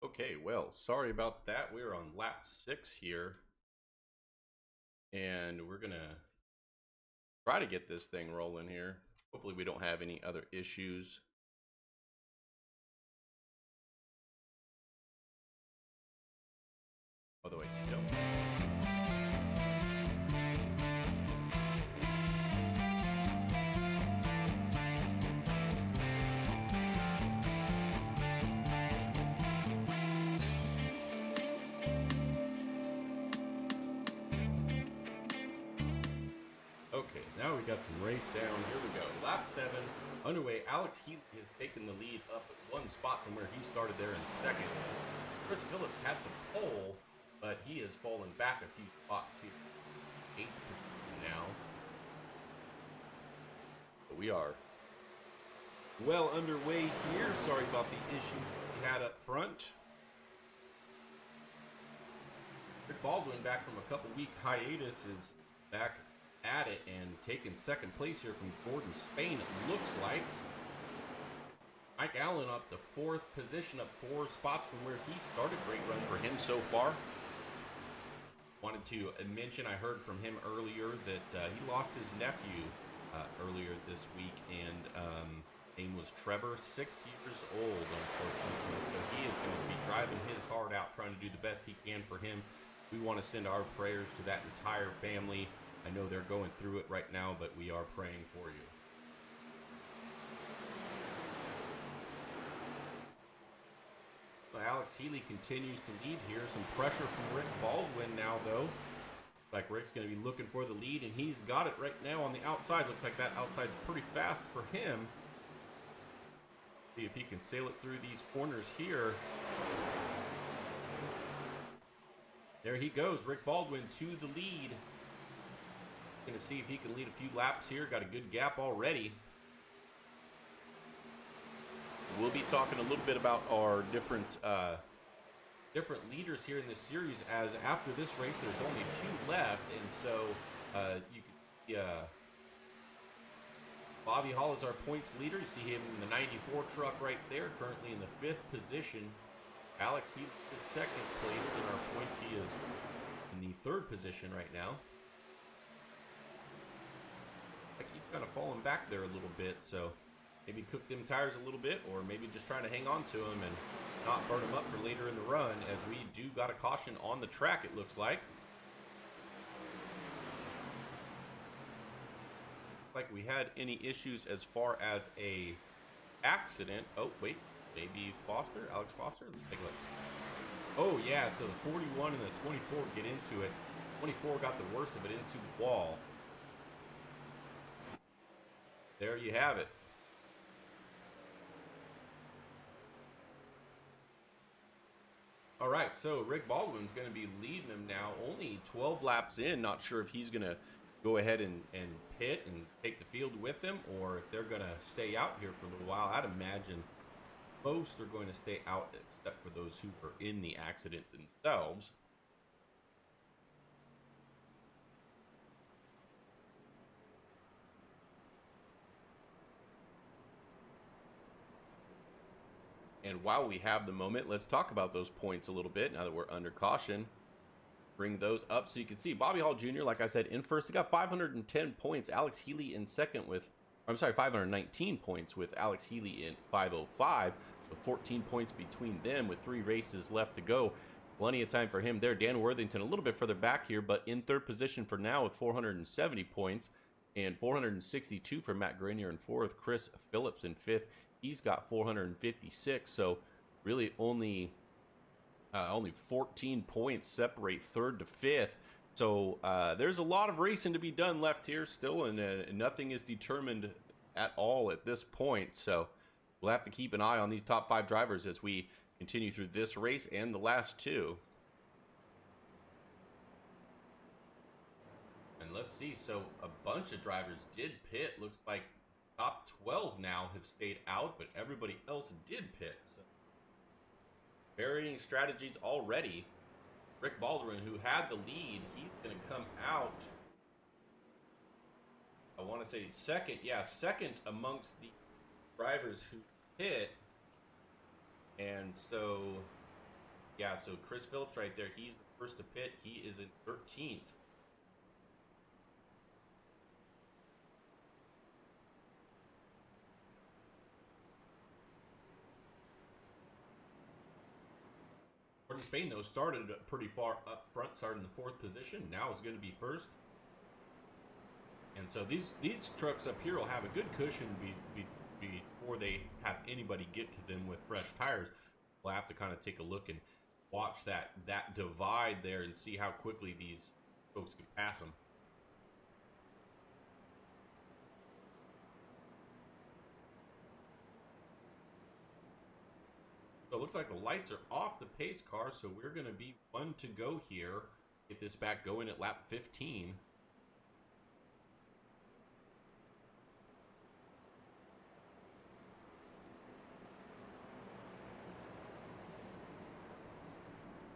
Okay, well, sorry about that. We're on lap 6 here, and we're gonna try to get this thing rolling here. Hopefully we don't have any other issues. By the way, no. Okay, now we got some race sound. Here we go. Lap 7 underway. Alex Healy has taken the lead up one spot from where he started there in second. Chris Phillips had the pole, but he has fallen back a few spots here. 8th now. But we are well underway here. Sorry about the issues we had up front. Rick Baldwin, back from a couple-week hiatus, is back at it and taking second place here from Gordon Spain, it looks like. Mike Allen up to 4th position, up 4 spots from where he started. Great run for him so far. Wanted to mention, I heard from him earlier that he lost his nephew earlier this week, and name was Trevor, 6 years old, unfortunately. So he is going to be driving his heart out, trying to do the best he can for him. We want to send our prayers to that entire family. I know they're going through it right now, but we are praying for you. Alex Healy continues to lead here. Some pressure from Rick Baldwin now, though. Looks like Rick's going to be looking for the lead, and he's got it right now on the outside. Looks like that outside's pretty fast for him. See if he can sail it through these corners here. There he goes, Rick Baldwin to the lead. Going to see if he can lead a few laps here. Got a good gap already. We'll be talking a little bit about our different leaders here in this series, as after this race there's only 2 left, and so you can see Bobby Hall is our points leader. You see him in the 94 truck right there, currently in the 5th position. Alex, he is 2nd place in our points. He is in the 3rd position right now. Like he's kind of falling back there a little bit, so maybe cook them tires a little bit, or maybe just trying to hang on to them and not burn them up for later in the run, as we do got a caution on the track, it looks like. Like we had any issues as far as a accident. Oh, wait, maybe Foster, Alex Foster, let's take a look. Oh yeah, so the 41 and the 24 get into it. 24 got the worst of it, into the wall. There you have it. All right, so Rick Baldwin's going to be leading them now, only 12 laps in. Not sure if he's going to go ahead and pit and take the field with them, or if they're going to stay out here for a little while. I'd imagine most are going to stay out, except for those who were in the accident themselves. And while we have the moment, let's talk about those points a little bit now that we're under caution. Bring those up so you can see Bobby Hall Jr., like I said, in first. He got 510 points. Alex Healy in second with, 519 points with Alex Healy in 505. So 14 points between them with 3 races left to go. Plenty of time for him there. Dan Worthington a little bit further back here, but in 3rd position for now with 470 points. And 462 for Matt Grenier in 4th. Chris Phillips in 5th. He's got 456, so really only 14 points separate 3rd to 5th. So there's a lot of racing to be done left here still, and nothing is determined at all at this point. So we'll have to keep an eye on these top 5 drivers as we continue through this race and the last 2. And let's see, so a bunch of drivers did pit. Looks like top 12 now have stayed out, but everybody else did pit. So varying strategies already. Rick Baldwin, who had the lead, he's going to come out. I want to say second. Yeah, second amongst the drivers who pit. And so Yeah, so Chris Phillips right there, he's the first to pit. He is in 13th. Gordon Spain, though, started pretty far up front, started in the 4th position. Now is going to be first. And so these trucks up here will have a good cushion before they have anybody get to them with fresh tires. We'll have to kind of take a look and watch that divide there and see how quickly these folks can pass them. So it looks like the lights are off the pace car, so we're going to be 1 to go here. Get this back going at lap 15.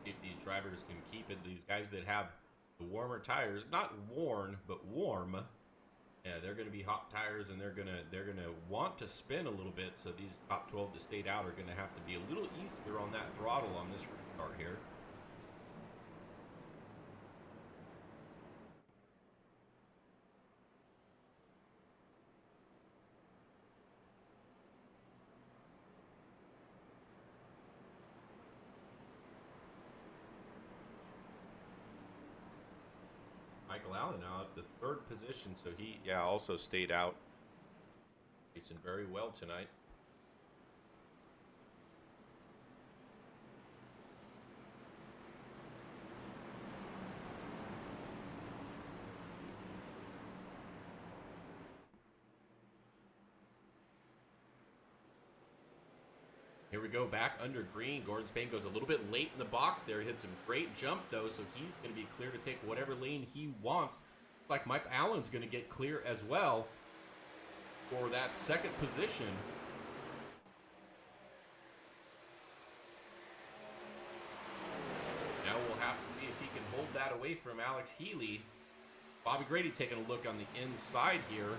If these drivers can keep it, these guys that have the warmer tires, not worn, but warm, yeah, they're going to be hot tires, and they're gonna want to spin a little bit. So these top 12 that stayed out are going to have to be a little easier on that throttle on this restart here. Michael Allen now at the 3rd position, so he, also stayed out. Racing very well tonight. Here we go, back under green. Gordon Spain goes a little bit late in the box there. He hits a great jump, though, so he's going to be clear to take whatever lane he wants. Looks like Mike Allen's going to get clear as well for that 2nd position. Now we'll have to see if he can hold that away from Alex Healy. Bobby Grady taking a look on the inside here.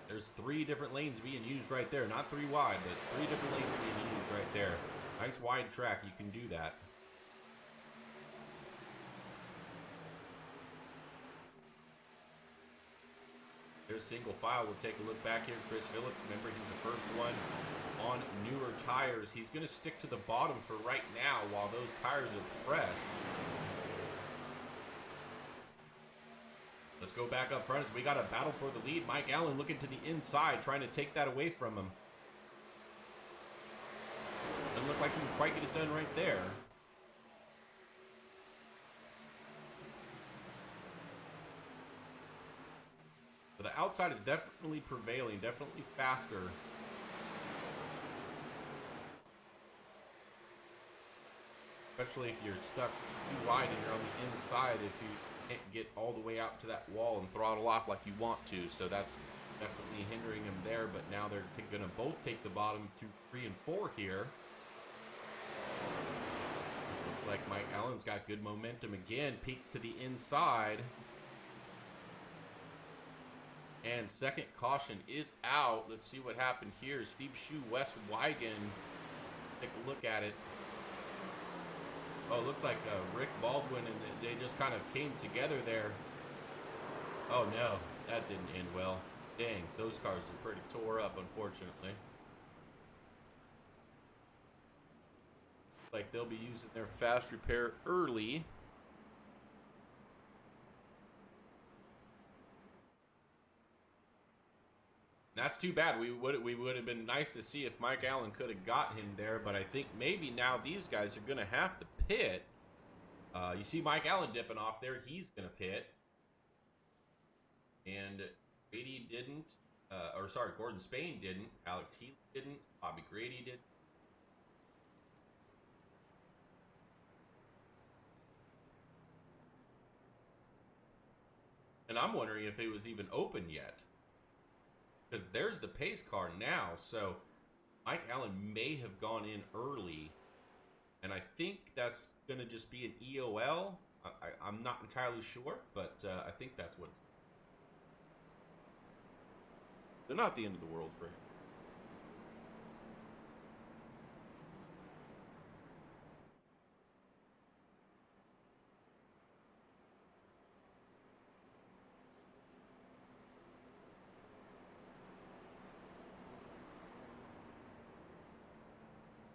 There's 3 different lanes being used right there. Not 3 wide, but 3 different lanes being used right there. Nice wide track. You can do that. There's single file. We'll take a look back here. Chris Phillips, remember, he's the first one on newer tires. He's going to stick to the bottom for right now while those tires are fresh. Let's go back up front as we got a battle for the lead. Mike Allen looking to the inside, trying to take that away from him. Doesn't look like he can quite get it done right there. But the outside is definitely prevailing, definitely faster. Especially if you're stuck too wide and you're on the inside, if you can't get all the way out to that wall and throttle off like you want to. So that's definitely hindering him there. But now they're going to both take the bottom 2, 3, and 4 here. Looks like Mike Allen's got good momentum again. Peeks to the inside. And 2nd caution is out. Let's see what happened here. Steve Shue, Wes Wigan. Take a look at it. Oh, it looks like Rick Baldwin, and they just kind of came together there. Oh, no. That didn't end well. Dang, those cars are pretty tore up, unfortunately. Looks like they'll be using their fast repair early. That's too bad. We would have been nice to see if Mike Allen could have got him there, but I think maybe now these guys are going to have to pit. You see Mike Allen dipping off there. He's going to pit. And Grady didn't. Gordon Spain didn't. Alex Healy didn't. Bobby Grady did. And I'm wondering if it was even open yet. Because there's the pace car now, so Mike Allen may have gone in early, and I think that's going to just be an EOL. I'm not entirely sure, but I think that's what it's. They're not the end of the world for him.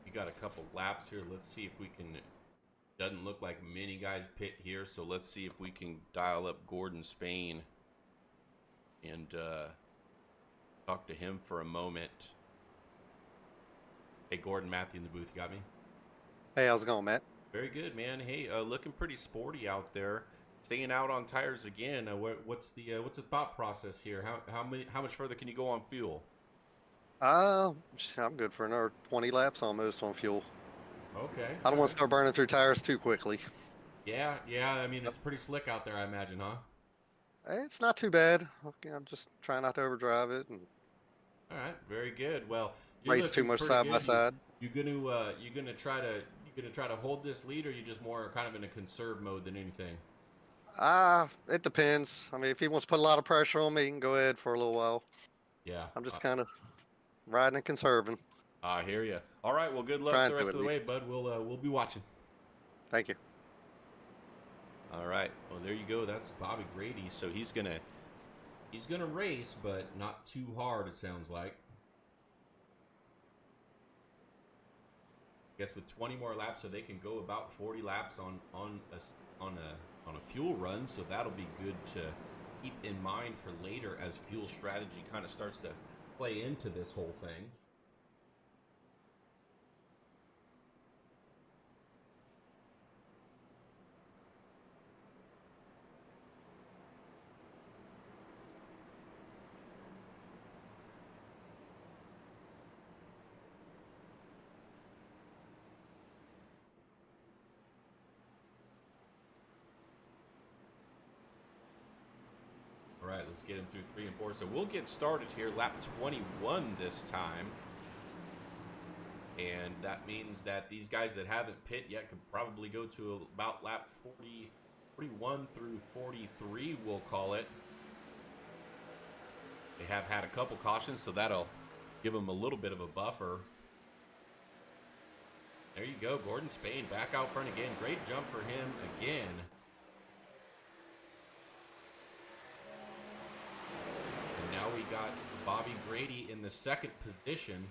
We got a couple laps here. Let's see if we can. Doesn't look like many guys pit here, so let's see if we can dial up Gordon Spain and talk to him for a moment. Hey, Gordon, Matthew in the booth, you got me? Hey, how's it going, Matt? Very good, man. Hey, looking pretty sporty out there. Staying out on tires again. What's the thought process here? How much further can you go on fuel? I'm good for another 20 laps almost on fuel. Okay. I All don't want right. to start burning through tires too quickly. Yeah, yeah. I mean, it's pretty slick out there, I imagine, huh? It's not too bad. Okay, I'm just trying not to overdrive it and All right. Very good. Well, you're race too looking much pretty side by good. side. You gonna try to hold this lead, or you just more kind of in a conserve mode than anything? It depends. I mean, if he wants to put a lot of pressure on me, he can go ahead for a little while. Yeah. I'm just kind of riding and conserving, I hear you. All right. Well, good luck trying the to rest at of the way, least. bud. We'll be watching. Thank you. All right. Well, there you go. That's Bobby Grady. So he's gonna race, but not too hard. It sounds like. Guess with 20 more laps, so they can go about 40 laps on a fuel run. So that'll be good to keep in mind for later as fuel strategy kind of starts to play into this whole thing. All right, let's get him through 3 and 4. So we'll get started here. Lap 21 this time. And that means that these guys that haven't pit yet could probably go to about lap 41 through 43, we'll call it. They have had a couple cautions, so that'll give them a little bit of a buffer. There you go, Gordon Spain back out front again. Great jump for him again. And now we got Bobby Grady in the second position.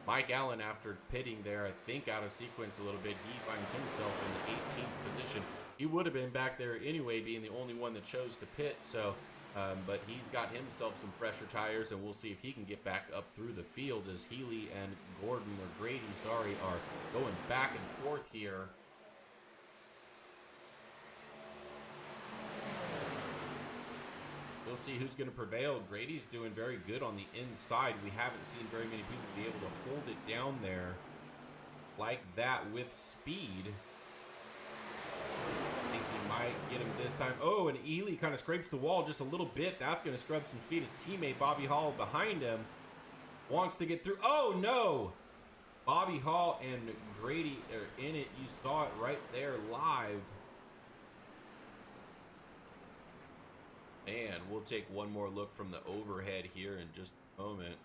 Mike Allen, after pitting there, I think out of sequence a little bit, he finds himself in the 18th position. He would have been back there anyway, being the only one that chose to pit. So, but he's got himself some fresher tires, and we'll see if he can get back up through the field as Healy and Gordon, or Grady, sorry, are going back and forth here. We'll see who's going to prevail. Grady's doing very good on the inside. We haven't seen very many people be able to hold it down there like that with speed. I think he might get him this time. Oh, and Ely kind of scrapes the wall just a little bit. That's going to scrub some speed. His teammate Bobby Hall behind him wants to get through. Oh, no! Bobby Hall and Grady are in it. You saw it right there live. And we'll take one more look from the overhead here in just a moment.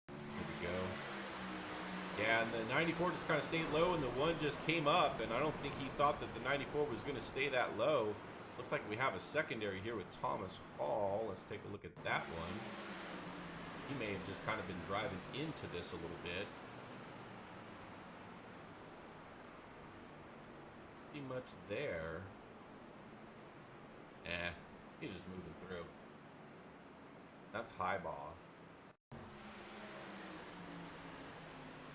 There we go. Yeah, and the 94 just kind of stayed low, and the one just came up, and I don't think he thought that the 94 was going to stay that low. Looks like we have a secondary here with Thomas Hall. Let's take a look at that one. He may have just kind of been driving into this a little bit. See much there. He's just moving through. That's Highball.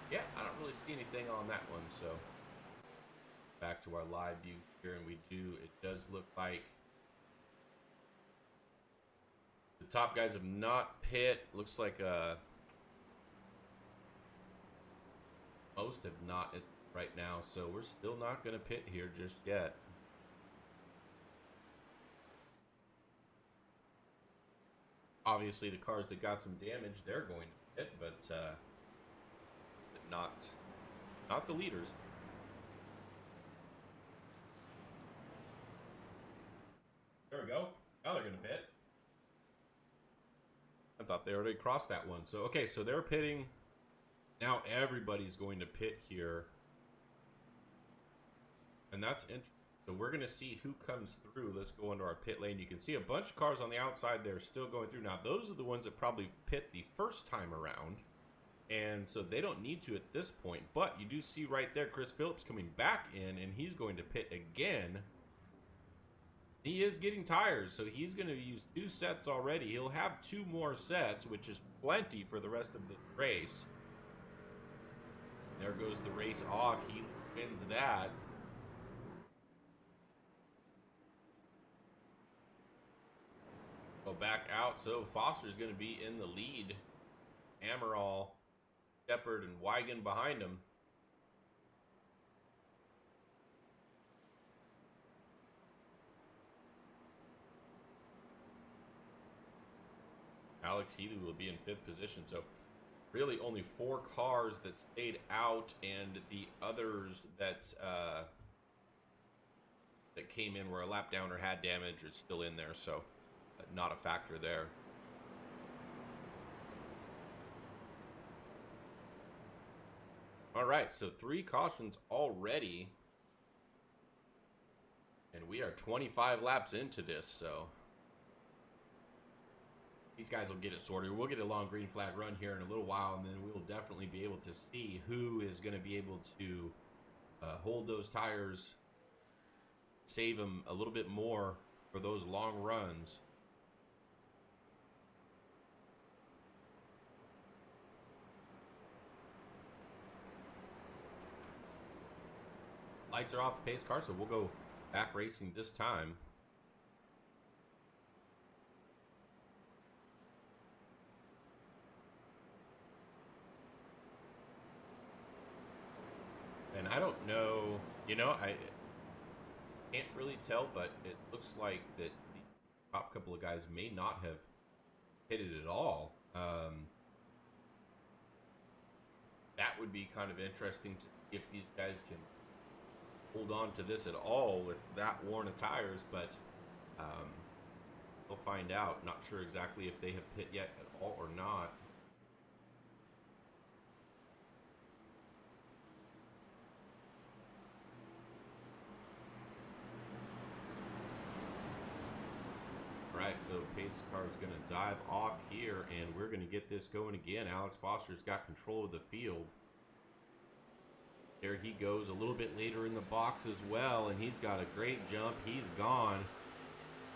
Yeah, I don't really see anything on that one, so back to our live view here, and it does look like the top guys have not pit. Looks like most have not right now, so we're still not going to pit here just yet. Obviously, the cars that got some damage, they're going to pit, but not the leaders. There we go. Now they're going to pit. I thought they already crossed that one. So, okay, so they're pitting. Now everybody's going to pit here. And that's interesting. So we're going to see who comes through. Let's go into our pit lane. You can see a bunch of cars on the outside there still going through. Now, those are the ones that probably pit the first time around. And so they don't need to at this point. But you do see right there Chris Phillips coming back in, and he's going to pit again. He is getting tires, so he's going to use 2 sets already. He'll have 2 more sets, which is plenty for the rest of the race. There goes the race off. He wins that. Go back out, so Foster's going to be in the lead. Amaral, Shepard, and Wigan behind him. Alex Healy will be in 5th position, so really only 4 cars that stayed out, and the others that that came in were a lap down or had damage or still in there, so not a factor there. All right, so 3 cautions already, and we are 25 laps into this, so these guys will get it sorted. We'll get a long green flag run here in a little while, and then we'll definitely be able to see who is going to be able to hold those tires, save them a little bit more for those long runs. Lights are off the pace car, so we'll go back racing this time. And I don't know, you know, I can't really tell, but it looks like that the top couple of guys may not have hit it at all. That would be kind of interesting to see if these guys can hold on to this at all with that worn of tires, but we'll find out. Not sure exactly if they have hit yet at all or not. Right, so pace car is going to dive off here, and we're going to get this going again. Alex Foster's got control of the field. There he goes a little bit later in the box as well, and he's got a great jump. He's gone.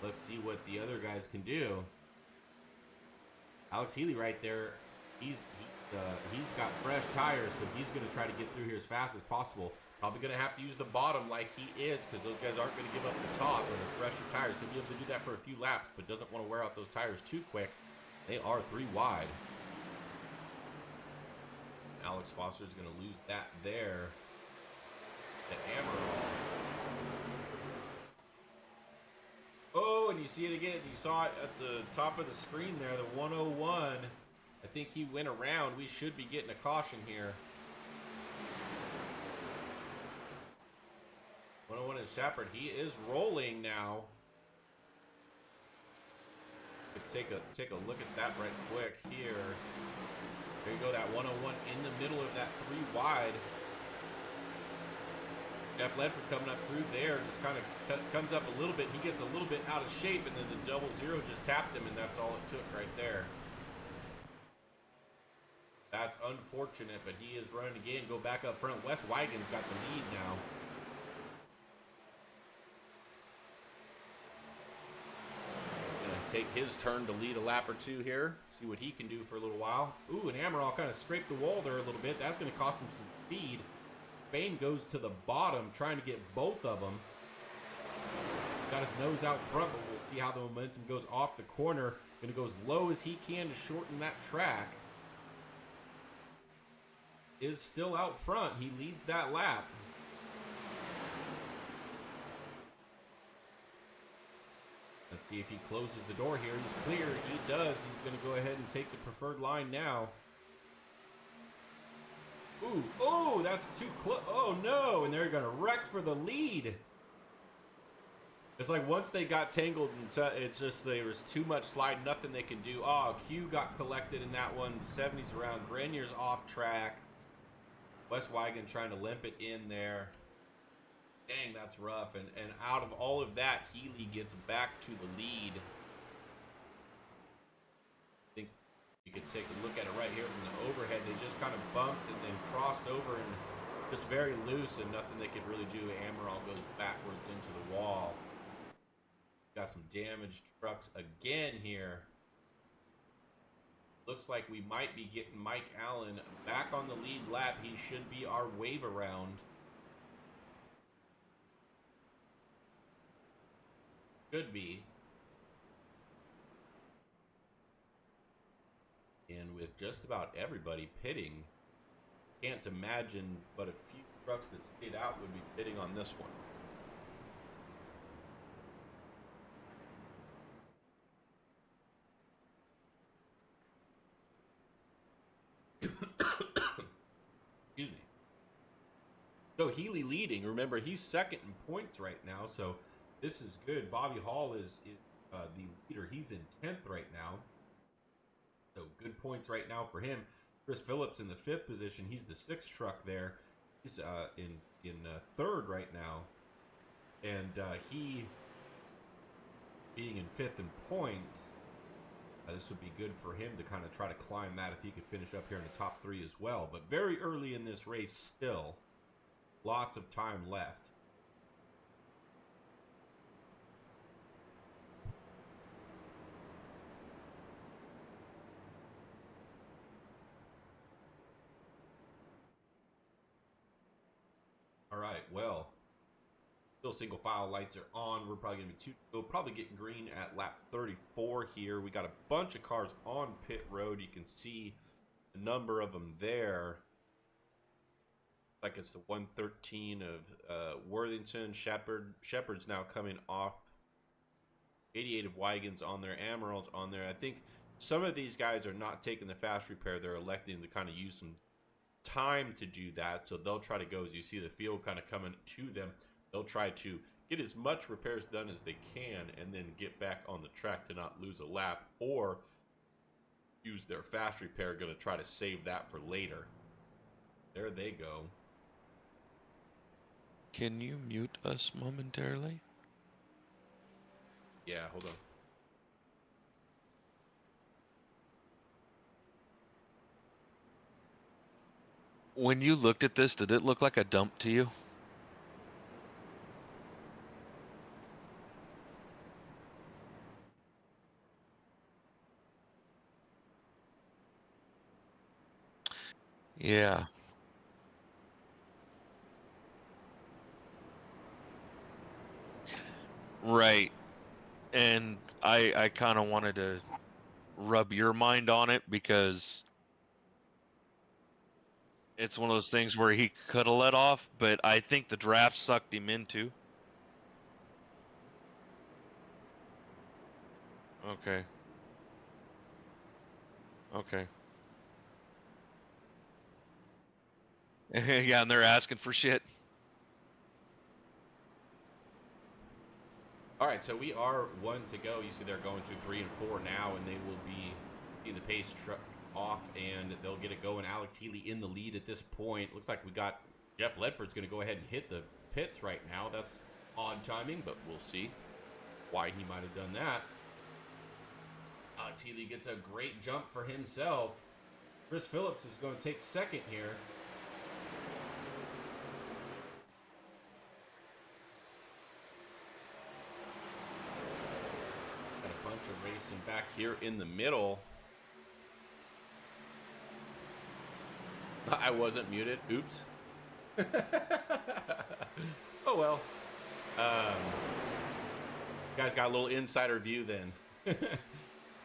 Let's see what the other guys can do. Alex Healy right there, he's got fresh tires, so he's going to try to get through here as fast as possible. Probably going to have to use the bottom like he is, because those guys aren't going to give up the top or the fresher tires. He'll be able to do that for a few laps, but doesn't want to wear out those tires too quick. They are 3 wide. Alex Foster's going to lose that there. The Amaral. Oh, and you see it again. You saw it at the top of the screen there, the 101. I think he went around. We should be getting a caution here. 101 is Shepard. He is rolling now. Take a look at that right quick here. There you go, that 101 in the middle of that 3 wide. Jeff Ledford coming up through there, just kind of comes up a little bit. He gets a little bit out of shape, and then the 00 just tapped him, and that's all it took right there. That's unfortunate, but he is running again. Go back up front. Wes Wigan's got the lead now. Take his turn to lead a lap or 2 here. See what he can do for a little while. Ooh, and Amaral kind of scraped the wall there a little bit. That's going to cost him some speed. Spain goes to the bottom, trying to get both of them. Got his nose out front, but we'll see how the momentum goes off the corner. Going to go as low as he can to shorten that track. Is still out front. He leads that lap. Let's see if he closes the door here. He's clear. He does. He's going to go ahead and take the preferred line now. Ooh, oh, that's too close. Oh, no. And they're going to wreck for the lead. It's like once they got tangled, it's just there was too much slide, nothing they can do. Oh, Q got collected in that one. 70s around. Grenier's off track. Wes Wigan trying to limp it in there. Dang, that's rough. And out of all of that, Healy gets back to the lead. I think you could take a look at it right here from the overhead. They just kind of bumped and then crossed over and just very loose and nothing they could really do. Amaral goes backwards into the wall. Got some damaged trucks again here. Looks like we might be getting Mike Allen back on the lead lap. He should be our wave around. Should be. And with just about everybody pitting, can't imagine but a few trucks that stayed out would be pitting on this one. Excuse me. So Healy leading. Remember, he's second in points right now, so this is good. Bobby Hall is the leader. He's in 10th right now. So good points right now for him. Chris Phillips in the 5th position. He's the 6th truck there. He's in 3rd right now. And he being in 5th in points, this would be good for him to kind of try to climb that if he could finish up here in the top 3 as well. But very early in this race still. Lots of time left. All right, well, still single file lights are on. We're probably going to be we'll probably get green at lap 34 here. We got a bunch of cars on pit road. You can see a number of them there. Like it's the 113 of Worthington. Shepard's now coming off. 88 of Wigan's on there. Amaral's on there. I think some of these guys are not taking the fast repair. They're electing to kind of use some time to do that. So they'll try to go, as you see the field kind of coming to them, they'll try to get as much repairs done as they can and then get back on the track to not lose a lap, or use their fast repair, going to try to save that for later. There they go. Can you mute us momentarily? Yeah, hold on. When you looked at this, did it look like a dump to you? Yeah. Right. And I kind of wanted to rub your mind on it because it's one of those things where he could have let off, but I think the draft sucked him into. Okay. Okay. Yeah, and they're asking for shit. All right, so we are 1 to go. You see they're going through 3 and 4 now, and they will be seeing the pace truck off, and they'll get it going. Alex Healy in the lead at this point. Looks like we got Jeff Ledford's going to go ahead and hit the pits right now. That's odd timing, but we'll see why he might have done that. Alex Healy gets a great jump for himself. Chris Phillips is going to take 2nd here. Got a bunch of racing back here in the middle. I wasn't muted. Oops. Oh, well. Guys got a little insider view then.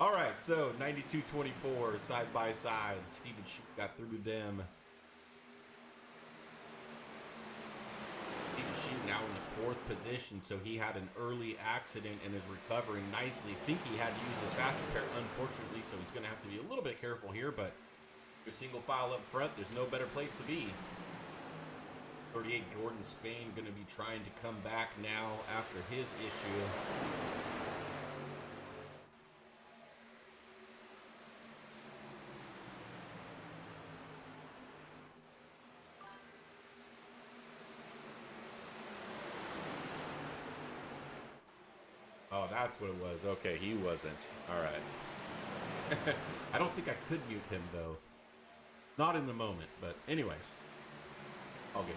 All right, so 92-24, side by side. Steven Shute got through them. Steven Shute now in the 4th position, so he had an early accident and is recovering nicely. I think he had to use his fast repair, unfortunately, so he's going to have to be a little bit careful here, but a single file up front, there's no better place to be. 38 Gordon Spain going to be trying to come back now after his issue. Oh, that's what it was. Okay, he wasn't. All right. I don't think I could mute him, though. Not in the moment, but anyways. All good.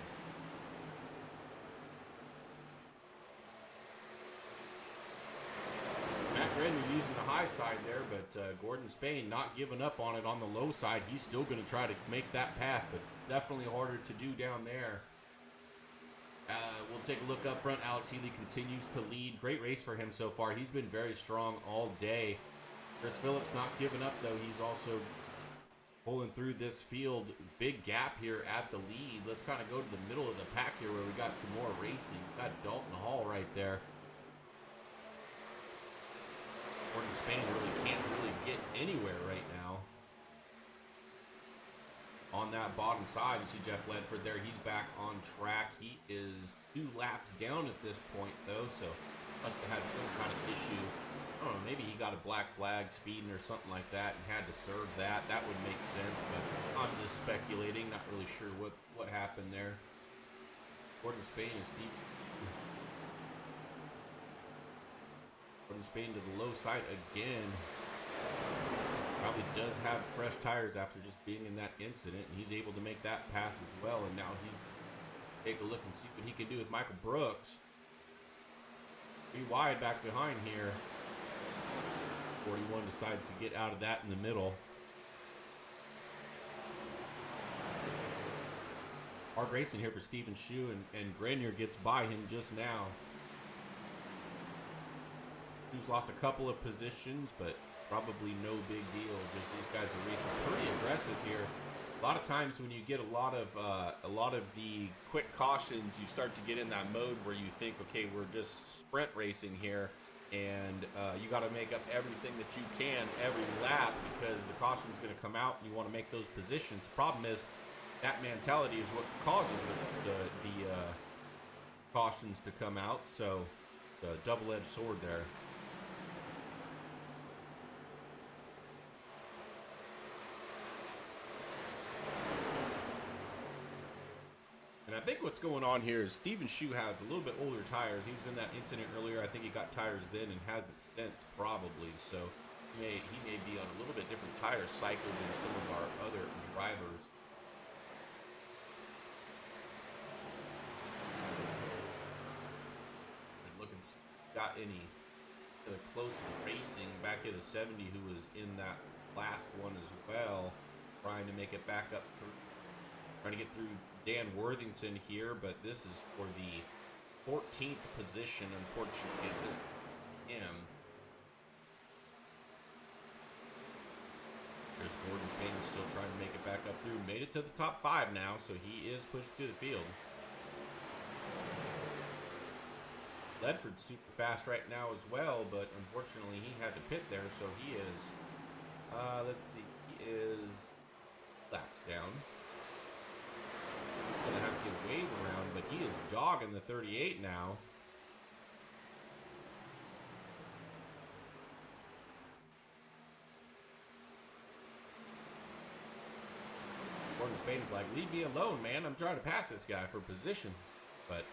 Matt Grenier using the high side there, but Gordon Spain not giving up on it on the low side. He's still going to try to make that pass, but definitely harder to do down there. We'll take a look up front. Alex Healy continues to lead. Great race for him so far. He's been very strong all day. Chris Phillips not giving up, though. He's also pulling through this field. Big gap here at the lead. Let's kind of go to the middle of the pack here where we got some more racing. Got Dalton Hall right there. Gordon Spain can't really get anywhere right now. On that bottom side, you see Jeff Ledford there. He's back on track. He is 2 laps down at this point, though, so must have had some kind of issue. I don't know, maybe he got a black flag speeding or something like that and had to serve that. That would make sense, but I'm just speculating. Not really sure what happened there. Gordon Spain is Steve. Gordon Spain to the low side again. Probably does have fresh tires after just being in that incident, and he's able to make that pass as well. And now he's take a look and see what he can do with Michael Brooks. Be wide back behind here. 41 decides to get out of that in the middle. Hard racing here for Stephen Shue, and Grenier gets by him just now. Shue's lost a couple of positions, but probably no big deal. Just these guys are racing pretty aggressive here. A lot of times when you get a lot of the quick cautions, you start to get in that mode where you think, okay, we're just sprint racing here, and you got to make up everything that you can every lap because the caution is going to come out and you want to make those positions. Problem is that mentality is what causes the cautions to come out. So the double-edged sword there. And I think what's going on here is Stephen Shue has a little bit older tires. He was in that incident earlier. I think he got tires then and hasn't since, probably. So he may be on a little bit different tire cycle than some of our other drivers. And looking, got any close racing back at the 70 who was in that last one as well, trying to make it back up through. Trying to get through Dan Worthington here, but this is for the 14th position, unfortunately, at this him. There's Gordon Spain still trying to make it back up through. Made it to the top 5 now, so he is pushed through the field. Ledford's super fast right now as well, but unfortunately he had to pit there, so he is, let's see, he is laps down. Gonna have to get a wave around, but he is dogging the 38 now. Gordon Spain is like, leave me alone, man. I'm trying to pass this guy for position. But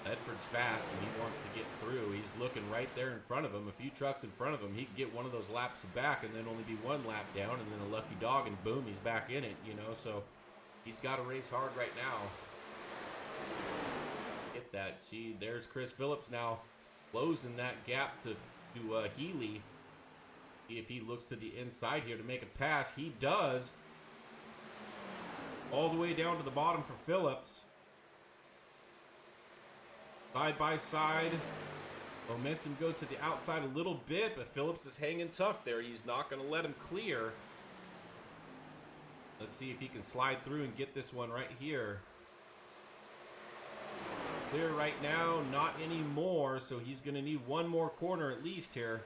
Ledford's fast and he wants to get through. He's looking right there in front of him. A few trucks in front of him. He can get one of those laps back and then only be 1 lap down and then a lucky dog and boom, he's back in it, you know, so he's got to race hard right now. Get that. See, there's Chris Phillips now closing that gap to Healy. See if he looks to the inside here to make a pass. He does. All the way down to the bottom for Phillips. Side by side. Momentum goes to the outside a little bit, but Phillips is hanging tough there. He's not going to let him clear. Let's see if he can slide through and get this one right here. Clear right now, not anymore, so he's going to need 1 more corner at least here.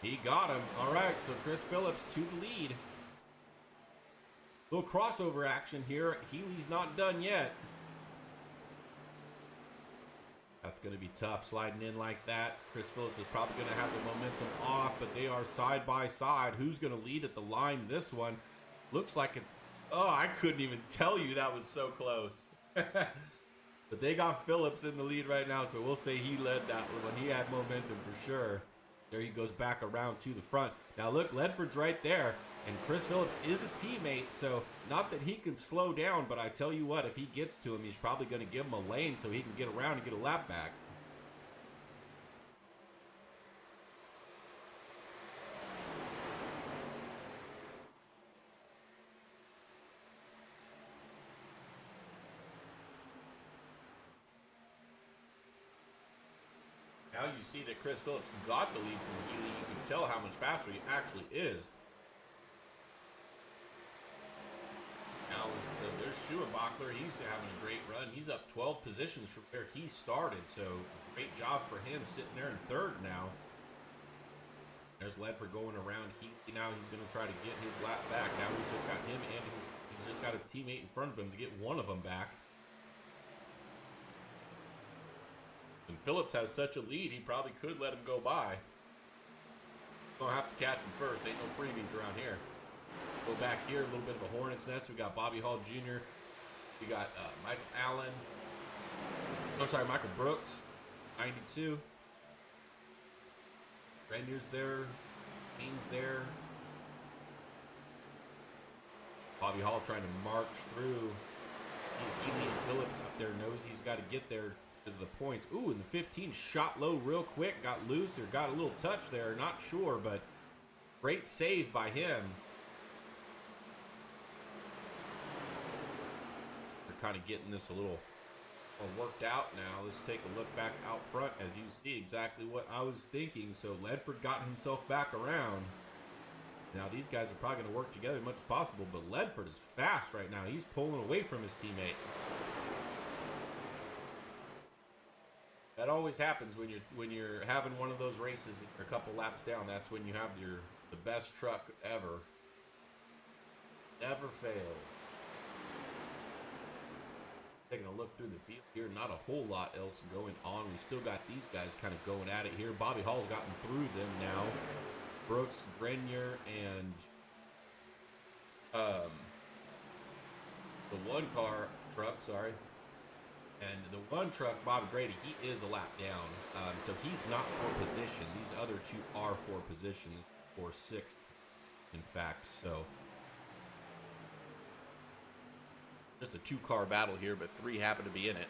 He got him. All right, so Chris Phillips to the lead. Little crossover action here. Healy's not done yet. That's that's going to be tough sliding in like that. Chris Phillips is probably going to have the momentum off, but they are side by side. Who's going to lead at the line this one? Looks like it's, oh, I couldn't even tell you that was so close. But they got Phillips in the lead right now, so we'll say he led that one. He had momentum for sure. There he goes back around to the front. Now look, Ledford's right there, and Chris Phillips is a teammate, so not that he can slow down, but I tell you what, if he gets to him, he's probably going to give him a lane so he can get around and get a lap back. Now you see that Chris Phillips got the lead from Healy. You can tell how much faster he actually is. Now there's Schuenbachler. He's having a great run. He's up 12 positions from where he started. So great job for him sitting there in third now. There's Ledford going around Healy. Now he's going to try to get his lap back. Now we've just got him and he's just got a teammate in front of him to get one of them back. And Phillips has such a lead, he probably could let him go by. Gonna have to catch him first. Ain't no freebies around here. Go back here, a little bit of a hornet's nest. We got Bobby Hall Jr. We got Michael Allen. No, sorry, Michael Brooks, 92. Renier's there. Dean's there. Bobby Hall trying to march through. He's Healy and Phillips up there. Knows he's got to get there. Of the points. Ooh, and the 15 shot low real quick, got loose or got a little touch there, not sure, but great save by him. They're kind of getting this a little worked out now. Let's take a look back out front as you see exactly what I was thinking. So Ledford got himself back around. Now these guys are probably going to work together as much as possible, but Ledford is fast right now. He's pulling away from his teammate. That always happens when you're having one of those races a couple laps down. That's when you have the best truck ever. Never fails. Taking a look through the field here, not a whole lot else going on. We still got these guys kind of going at it here. Bobby Hall's gotten through them now. Brooks, Grenier, and the one car truck, sorry. And the one truck, Bobby Grady, he is a lap down. So he's not for position. These other two are for positions, for sixth, in fact. So just a two-car battle here, but three happen to be in it.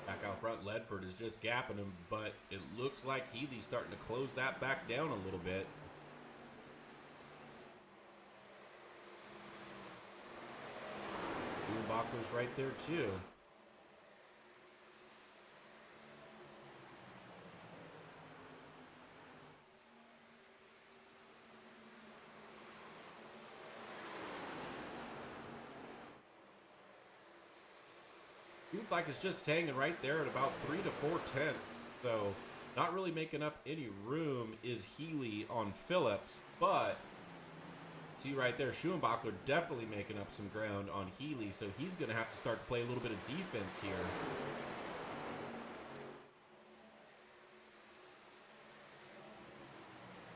Back out front, Ledford is just gapping him, but it looks like Healy's starting to close that back down a little bit. Bachler's right there too. Seems like it's just hanging right there at about 3 to 4 tenths. So not really making up any room is Healy on Phillips, but see right there, Schuenbachler definitely making up some ground on Healy, so he's going to have to start to play a little bit of defense here.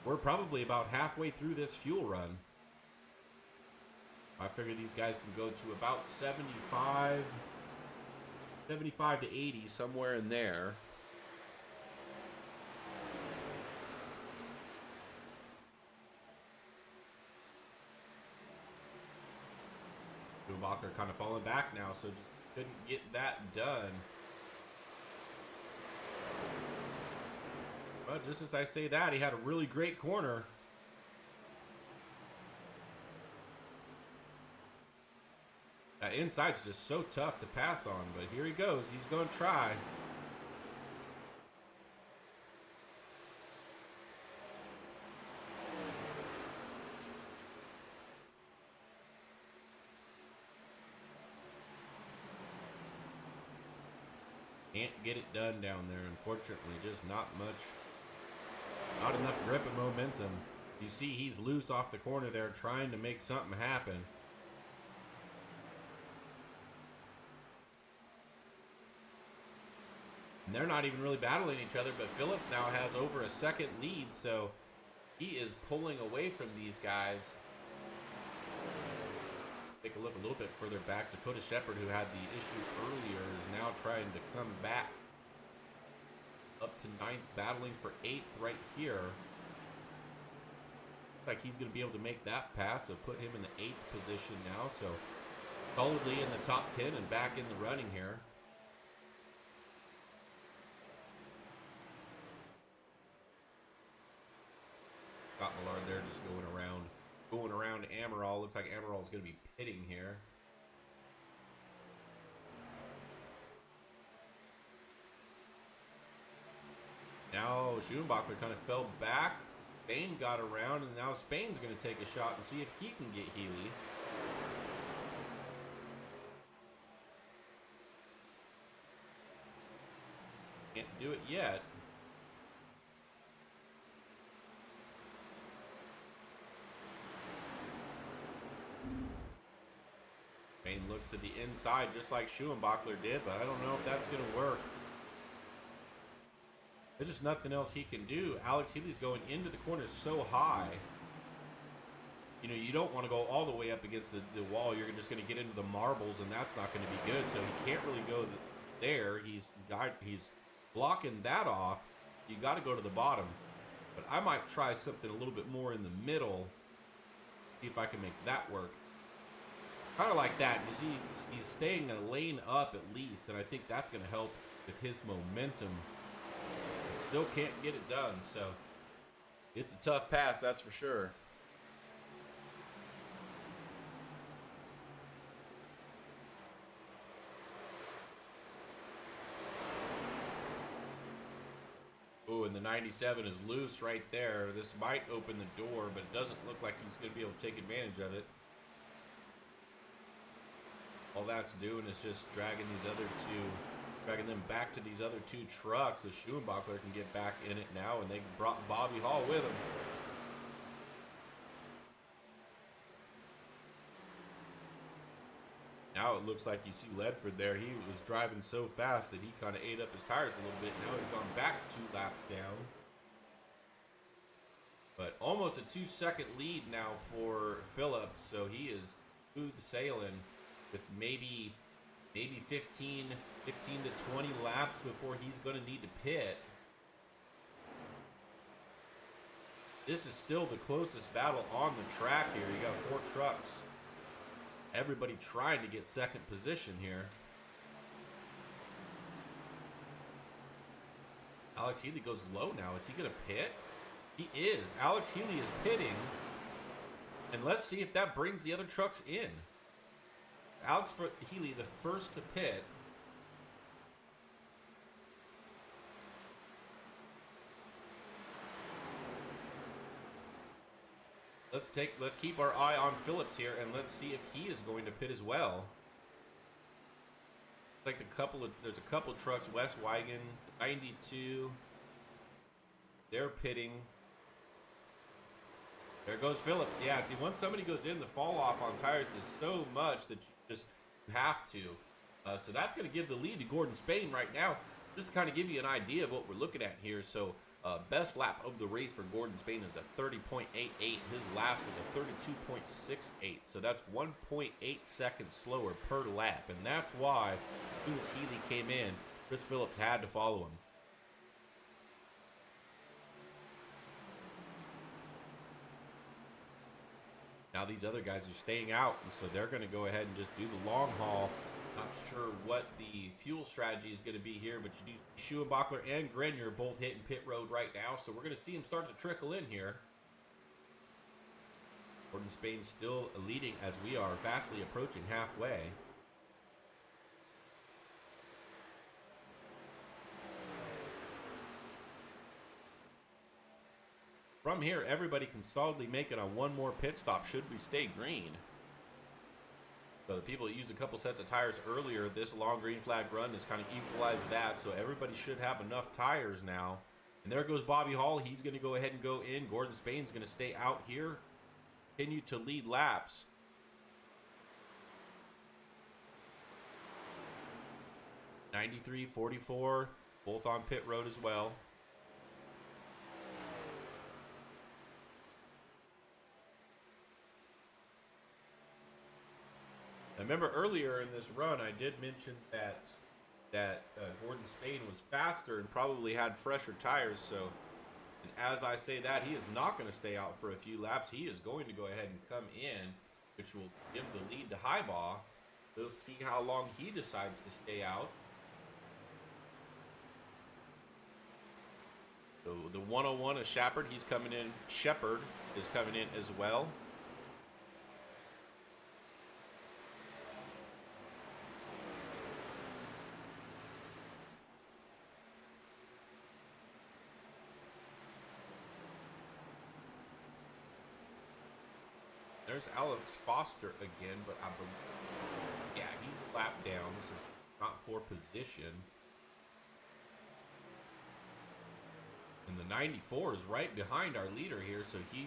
We're probably about halfway through this fuel run. I figure these guys can go to about 75 to 80, somewhere in there. Schumacher kind of falling back now, so just couldn't get that done. But just as I say that, he had a really great corner. That inside's just so tough to pass on, but here he goes. He's going to try. Can't get it done down there, unfortunately. Just not enough grip and momentum. You see he's loose off the corner there trying to make something happen. And they're not even really battling each other, but Phillips now has over a second lead, so he is pulling away from these guys. Take a look a little bit further back. Dakota Shepard, who had the issues earlier, is now trying to come back up to 9th, battling for 8th right here. Looks like he's going to be able to make that pass, so put him in the 8th position now. So solidly in the top 10 and back in the running here. Scott Millard there just going around Amaral. Looks like Amaral is going to be pitting here. Now Schumacher kind of fell back. Spain got around, and now Spain's going to take a shot and see if he can get Healy. Can't do it yet. Spain looks to the inside just like Schumacher did, but I don't know if that's going to work. There's just nothing else he can do. Alex Healy's going into the corner so high. You know, you don't want to go all the way up against the wall. You're just going to get into the marbles, and that's not going to be good. So he can't really go there. He's blocking that off. You got to go to the bottom. But I might try something a little bit more in the middle. See if I can make that work. Kind of like that. You see, he's staying a lane up at least, and I think that's going to help with his momentum. Still can't get it done, so it's a tough pass, that's for sure. Oh, and the 97 is loose right there. This might open the door, but it doesn't look like he's going to be able to take advantage of it. All that's doing is just dragging them back to these other two trucks. So Schumacher can get back in it now, and they brought Bobby Hall with him. Now it looks like you see Ledford there. He was driving so fast that he kind of ate up his tires a little bit. Now he's gone back 2 laps down. But almost a 2-second lead now for Phillips, so he is smooth sailing with maybe 15 to 20 laps before he's going to need to pit. This is still the closest battle on the track here. You got 4 trucks. Everybody trying to get second position here. Alex Healy goes low now. Is he going to pit? He is. Alex Healy is pitting. And let's see if that brings the other trucks in. Alex Healy, the first to pit. Let's keep our eye on Phillips here, and let's see if he is going to pit as well. Like there's a couple trucks. West Wagon, 92. They're pitting. There goes Phillips. Yeah, see, once somebody goes in, the fall off on tires is so much that you just have to. So that's going to give the lead to Gordon Spain right now. Just to kind of give you an idea of what we're looking at here. So best lap of the race for Gordon Spain is a 30.88. His last was a 32.68. So that's 1.8 seconds slower per lap. And that's why as soon as Healy came in, Chris Phillips had to follow him. Now these other guys are staying out, and so they're going to go ahead and just do the long haul. Not sure what the fuel strategy is going to be here, but you do Schumacher and Grenier both hitting pit road right now, so we're going to see them start to trickle in here. Gordon Spain still leading as we are fastly approaching halfway. From here, everybody can solidly make it on one more pit stop should we stay green. So the people that used a couple sets of tires earlier, this long green flag run has kind of equalized that. So everybody should have enough tires now And there goes Bobby Hall. He's going to go ahead and go in. Gordon Spain's going to stay out here. Continue to lead laps. .93, 44, both on pit road as well. I remember earlier in this run, I did mention that Gordon Spain was faster and probably had fresher tires. So, and as I say that, he is not going to stay out for a few laps. He is going to go ahead and come in, which will give the lead to Highbaugh. We'll see how long he decides to stay out. So the 101 is Shepard. He's coming in. Shepard is coming in as well. There's Alex Foster again, but I believe, yeah, he's a lap down, so not poor position. And the 94 is right behind our leader here, so you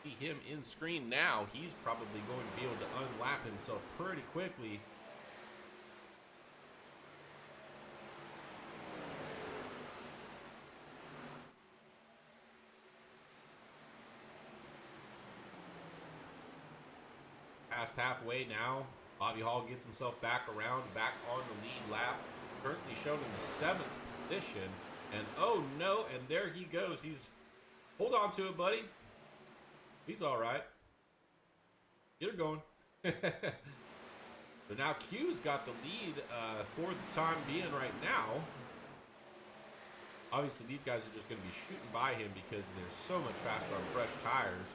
see him in screen now. He's probably going to be able to unlap himself pretty quickly. Past halfway now. Bobby Hall gets himself back around, back on the lead lap. Currently shown in the 7th position. And oh no, and there he goes. Hold on to it, buddy. He's all right. Get her going. So now Q's got the lead for the time being right now. Obviously, these guys are just going to be shooting by him because they're so much faster on fresh tires.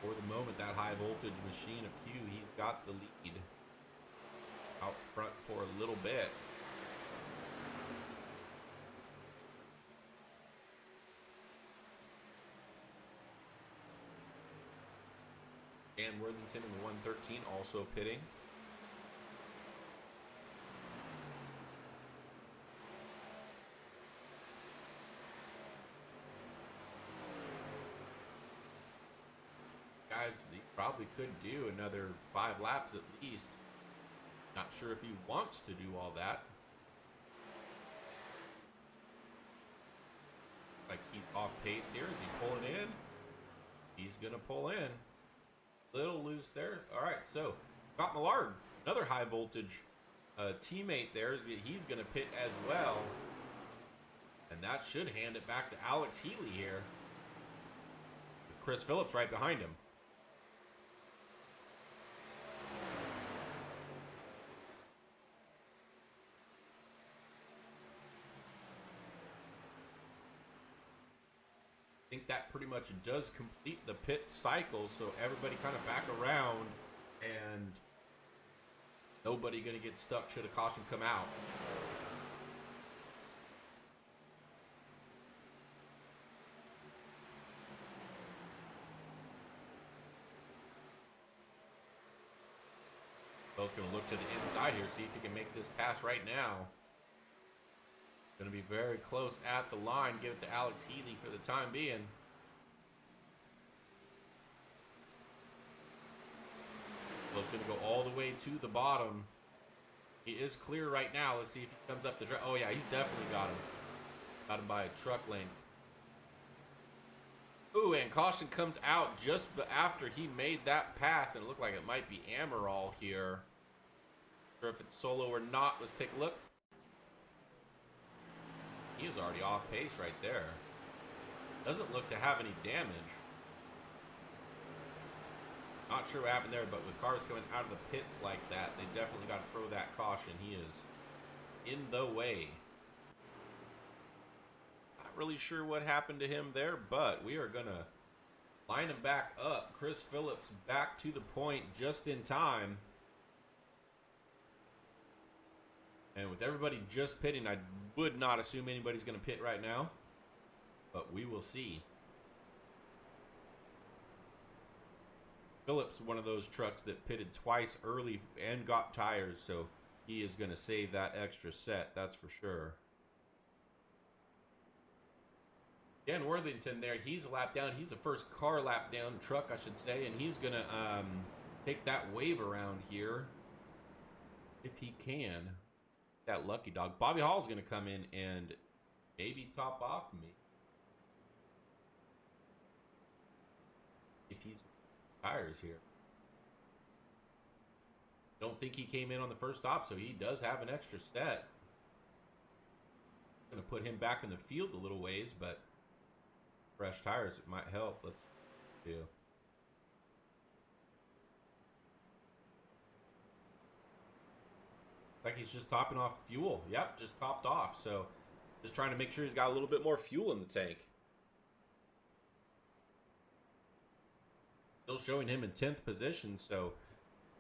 For the moment, that high voltage machine of Q, he's got the lead out front for a little bit. Dan Worthington in the 113 also pitting. Guys, he probably could do another 5 laps at least. Not sure if he wants to do all that. Like he's off pace here. Is he pulling in? He's going to pull in. Little loose there. All right, so Scott Millard, another high voltage teammate there. He's going to pit as well. And that should hand it back to Alex Healy here. With Chris Phillips right behind him. I think that pretty much does complete the pit cycle, so everybody kind of back around and nobody going to get stuck should a caution come out. So it's going to look to the inside here, see if he can make this pass right now. Going to be very close at the line. Give it to Alex Healy for the time being. So it's going to go all the way to the bottom. He is clear right now. Let's see if he comes up the track. Oh, yeah, he's definitely got him. Got him by a truck length. Ooh, and caution comes out just after he made that pass. And it looked like it might be Amaral here. Not sure if it's solo or not. Let's take a look. He is already off pace right there. Doesn't look to have any damage. Not sure what happened there, but with cars coming out of the pits like that, they definitely got to throw that caution. He is in the way. Not really sure what happened to him there, but we are going to line him back up. Chris Phillips back to the point just in time. And with everybody just pitting, I would not assume anybody's going to pit right now. But we will see. Phillips, one of those trucks that pitted twice early and got tires. So he is going to save that extra set, that's for sure. Dan Worthington there, he's a lap down. He's the first car lap down, truck I should say, and he's going to take that wave around here if he can. That lucky dog. Bobby Hall's going to come in and maybe top off me. If he's tires here. Don't think he came in on the first stop, so he does have an extra set. Going to put him back in the field a little ways, but fresh tires, it might help. Let's do. Like he's just topping off fuel. Yep, just topped off. So just trying to make sure he's got a little bit more fuel in the tank. Still showing him in 10th position, so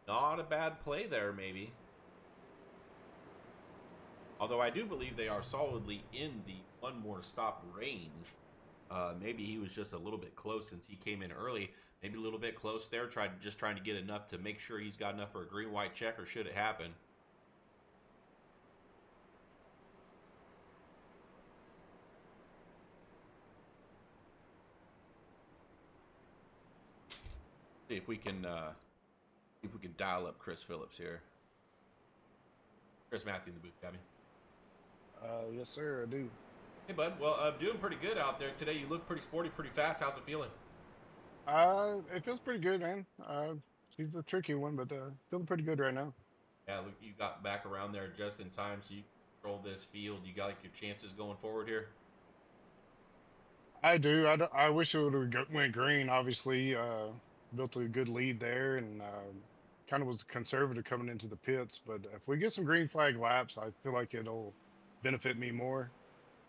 not a bad play there, maybe. Although I do believe they are solidly in the one more stop range. Maybe he was just a little bit close since he came in early. Maybe a little bit close there. Just trying to get enough to make sure he's got enough for a green-white check, or should it happen. See if we can dial up Chris Phillips here. Chris Matthew in the booth, got me. Yes, sir, I do. Hey, bud. Well, doing pretty good out there today. You look pretty sporty, pretty fast. How's it feeling? It feels pretty good, man. She's a tricky one, but feeling pretty good right now. Yeah, look, you got back around there just in time, so you control this field. You got like your chances going forward here. I do. I wish it would have went green. Obviously, built a good lead there, and kind of was conservative coming into the pits. But if we get some green flag laps, I feel like it'll benefit me more.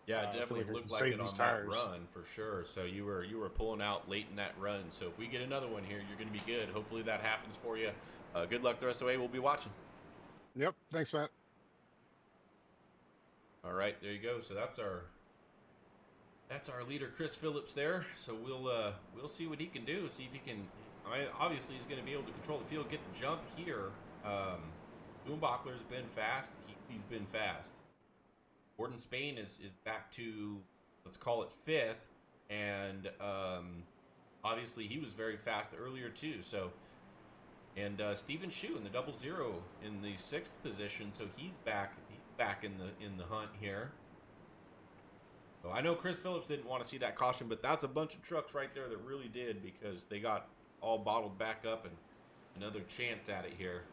Yeah, it I feel definitely like I looked can like save it on these that tires. run for sure. So you were pulling out late in that run. So if we get another one here, you're going to be good. Hopefully that happens for you. Good luck the rest of the way. We'll be watching. Yep. Thanks, Matt. All right, there you go. So that's our leader, Chris Phillips there. So we'll see what he can do. See if he can. I mean, obviously he's going to be able to control the field, get the jump here. Boombachler's been fast. He's been fast. Gordon Spain is back to, let's call it 5th, and obviously he was very fast earlier too. So, and Stephen Shue in the 00 in the 6th position, so he's back in the hunt here. So I know Chris Phillips didn't want to see that caution, but that's a bunch of trucks right there that really did, because they got all bottled back up and another chance at it here.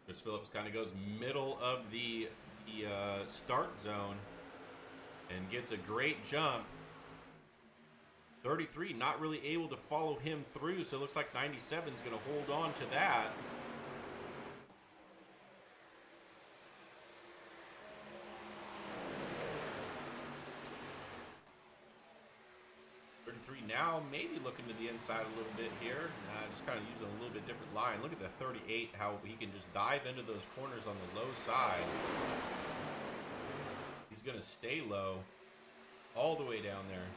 Chris Phillips kind of goes middle of the start zone and gets a great jump. 33 not really able to follow him through, so it looks like 97 is going to hold on to that. Now maybe looking to the inside a little bit here, just kind of using a little bit different line. Look at the 38, how he can just dive into those corners on the low side. He's going to stay low all the way down there.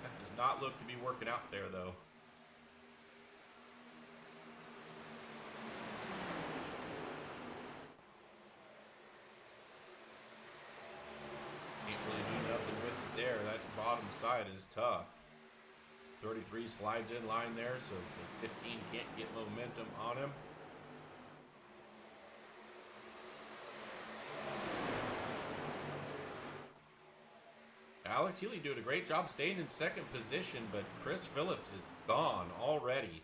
That does not look to be working out there, though. Can't really do nothing with it there. That bottom side is tough. 33 slides in line there, so the 15 can't get momentum on him. Alex Healy doing a great job staying in 2nd position, but Chris Phillips is gone already.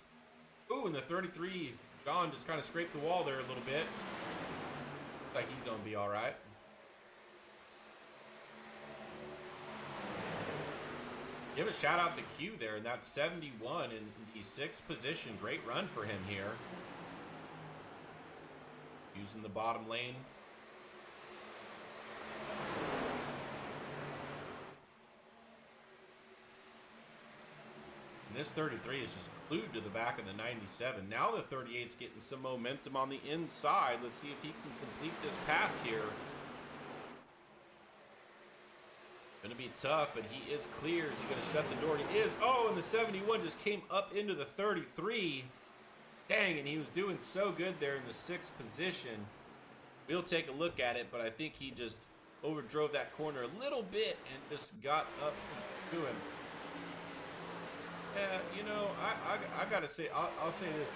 Ooh, and the 33, John just kind of scraped the wall there a little bit. Looks like he's going to be all right. Give a shout out to Q there, and that's 71 in the 6th position. Great run for him here. Using the bottom lane. And this 33 is just glued to the back of the 97. Now the 38's getting some momentum on the inside. Let's see if he can complete this pass here. tough, but he is clear. He's going to shut the door. He is. Oh, and the 71 just came up into the 33. Dang, and he was doing so good there in the 6th position. We'll take a look at it, but I think he just overdrove that corner a little bit and just got up to him. Yeah, you know, I got to say, I'll say this.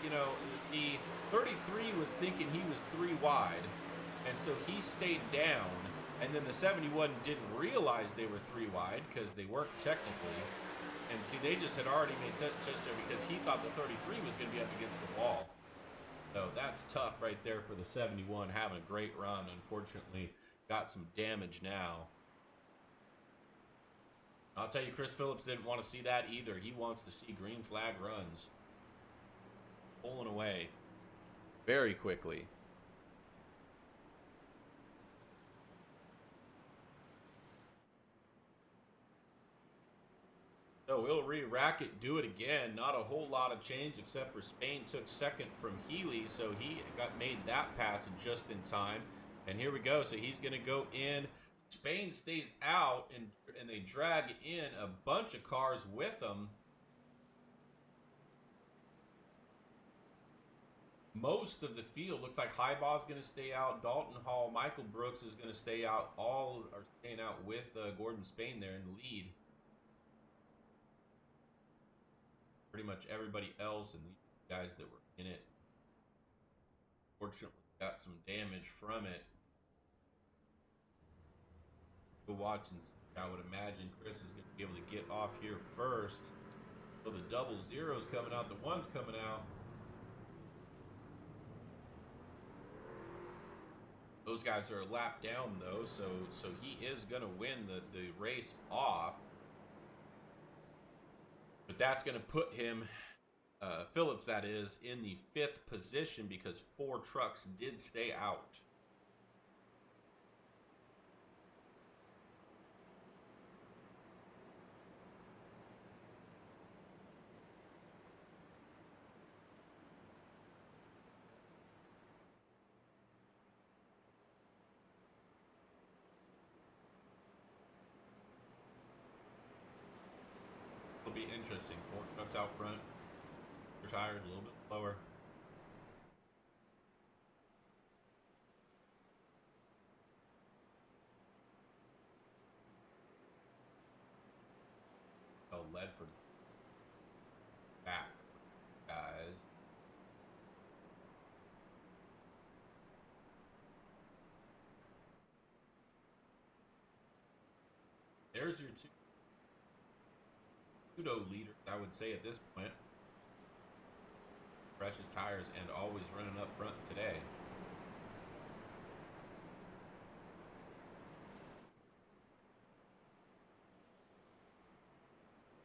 You know, the 33 was thinking he was 3 wide, and so he stayed down. And then the 71 didn't realize they were 3 wide because they weren't technically. And see, they just had already made touchdown because he thought the 33 was going to be up against the wall. So that's tough right there for the 71, having a great run. Unfortunately, got some damage now. I'll tell you, Chris Phillips didn't want to see that either. He wants to see green flag runs. Pulling away very quickly. So we'll re-rack it, do it again. Not a whole lot of change except for Spain took second from Healy, so he made that pass just in time. And here we go. So he's going to go in. Spain stays out, and they drag in a bunch of cars with them. Most of the field looks like Highball's going to stay out. Dalton Hall, Michael Brooks is going to stay out. All are staying out with Gordon Spain there in the lead. Pretty much everybody else and these guys that were in it, fortunately, got some damage from it. Go watch and see. I would imagine Chris is going to be able to get off here first. So the double zero's coming out, the one's coming out. Those guys are a lap down though, so he is going to win the race off. But that's going to put him, Phillips that is, in the 5th position because 4 trucks did stay out. Be interesting. 4 trucks out front. Your tires a little bit slower. Oh, lead for back, guys. There's your 2 pseudo leaders, I would say at this point. Precious tires and always running up front today.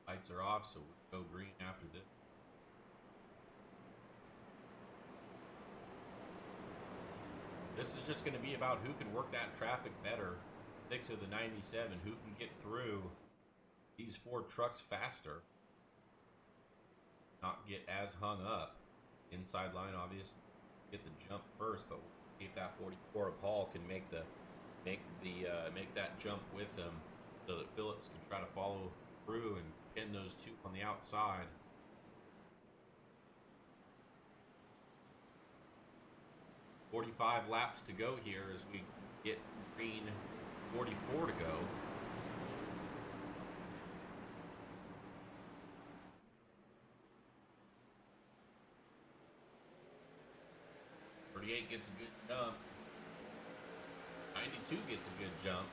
Lights are off, so we'll go green after this. This is just going to be about who can work that traffic better. 6 of the 97, who can get through these 4 trucks faster, not get as hung up. Inside line, obviously, get the jump first, but we'll see if that 44 of Hall can make that jump with them, so that Phillips can try to follow through and pin those 2 on the outside. $45 laps to go here as we get green. 44 to go. 38 gets a good jump. 92 gets a good jump.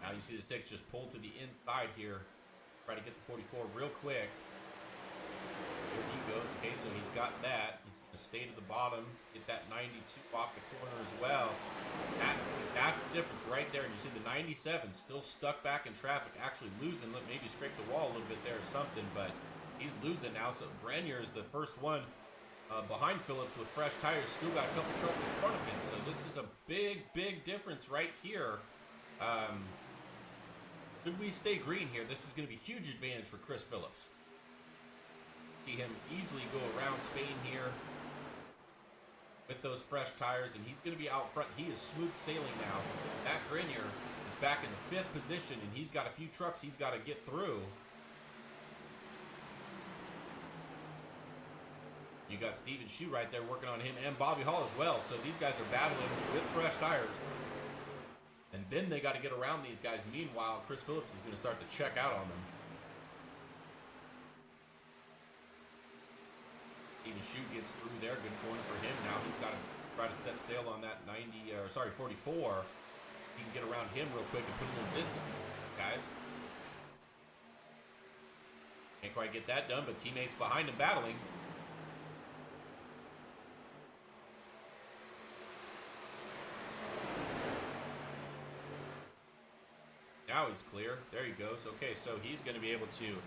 Now you see the 6 just pull to the inside here. Try to get the 44 real quick. There he goes. Okay, so he's got that. He's going to stay to the bottom. Get that 92 off the corner as well. That's the difference right there. And you see the 97 still stuck back in traffic. Actually losing. Look, maybe scraped the wall a little bit there or something. But he's losing now. So Grenier is the first one. Behind Phillips with fresh tires, still got a couple trucks in front of him. So this is a big difference right here. Should we stay green here, this is going to be a huge advantage for Chris Phillips. See him easily go around Spain here with those fresh tires, and he's going to be out front. He is smooth sailing now. That Grenier is back in the 5th position, and he's got a few trucks he's got to get through. You got Steven Shue right there working on him, and Bobby Hall as well. So these guys are battling with fresh tires. And then they got to get around these guys. Meanwhile, Chris Phillips is going to start to check out on them. Steven Shue gets through there. Good corner for him. Now he's got to try to set sail on that 44. He can get around him real quick and put a little distance between these guys. Can't quite get that done, but teammates behind him battling. Now he's clear. There he goes. Okay, so he's going to be able to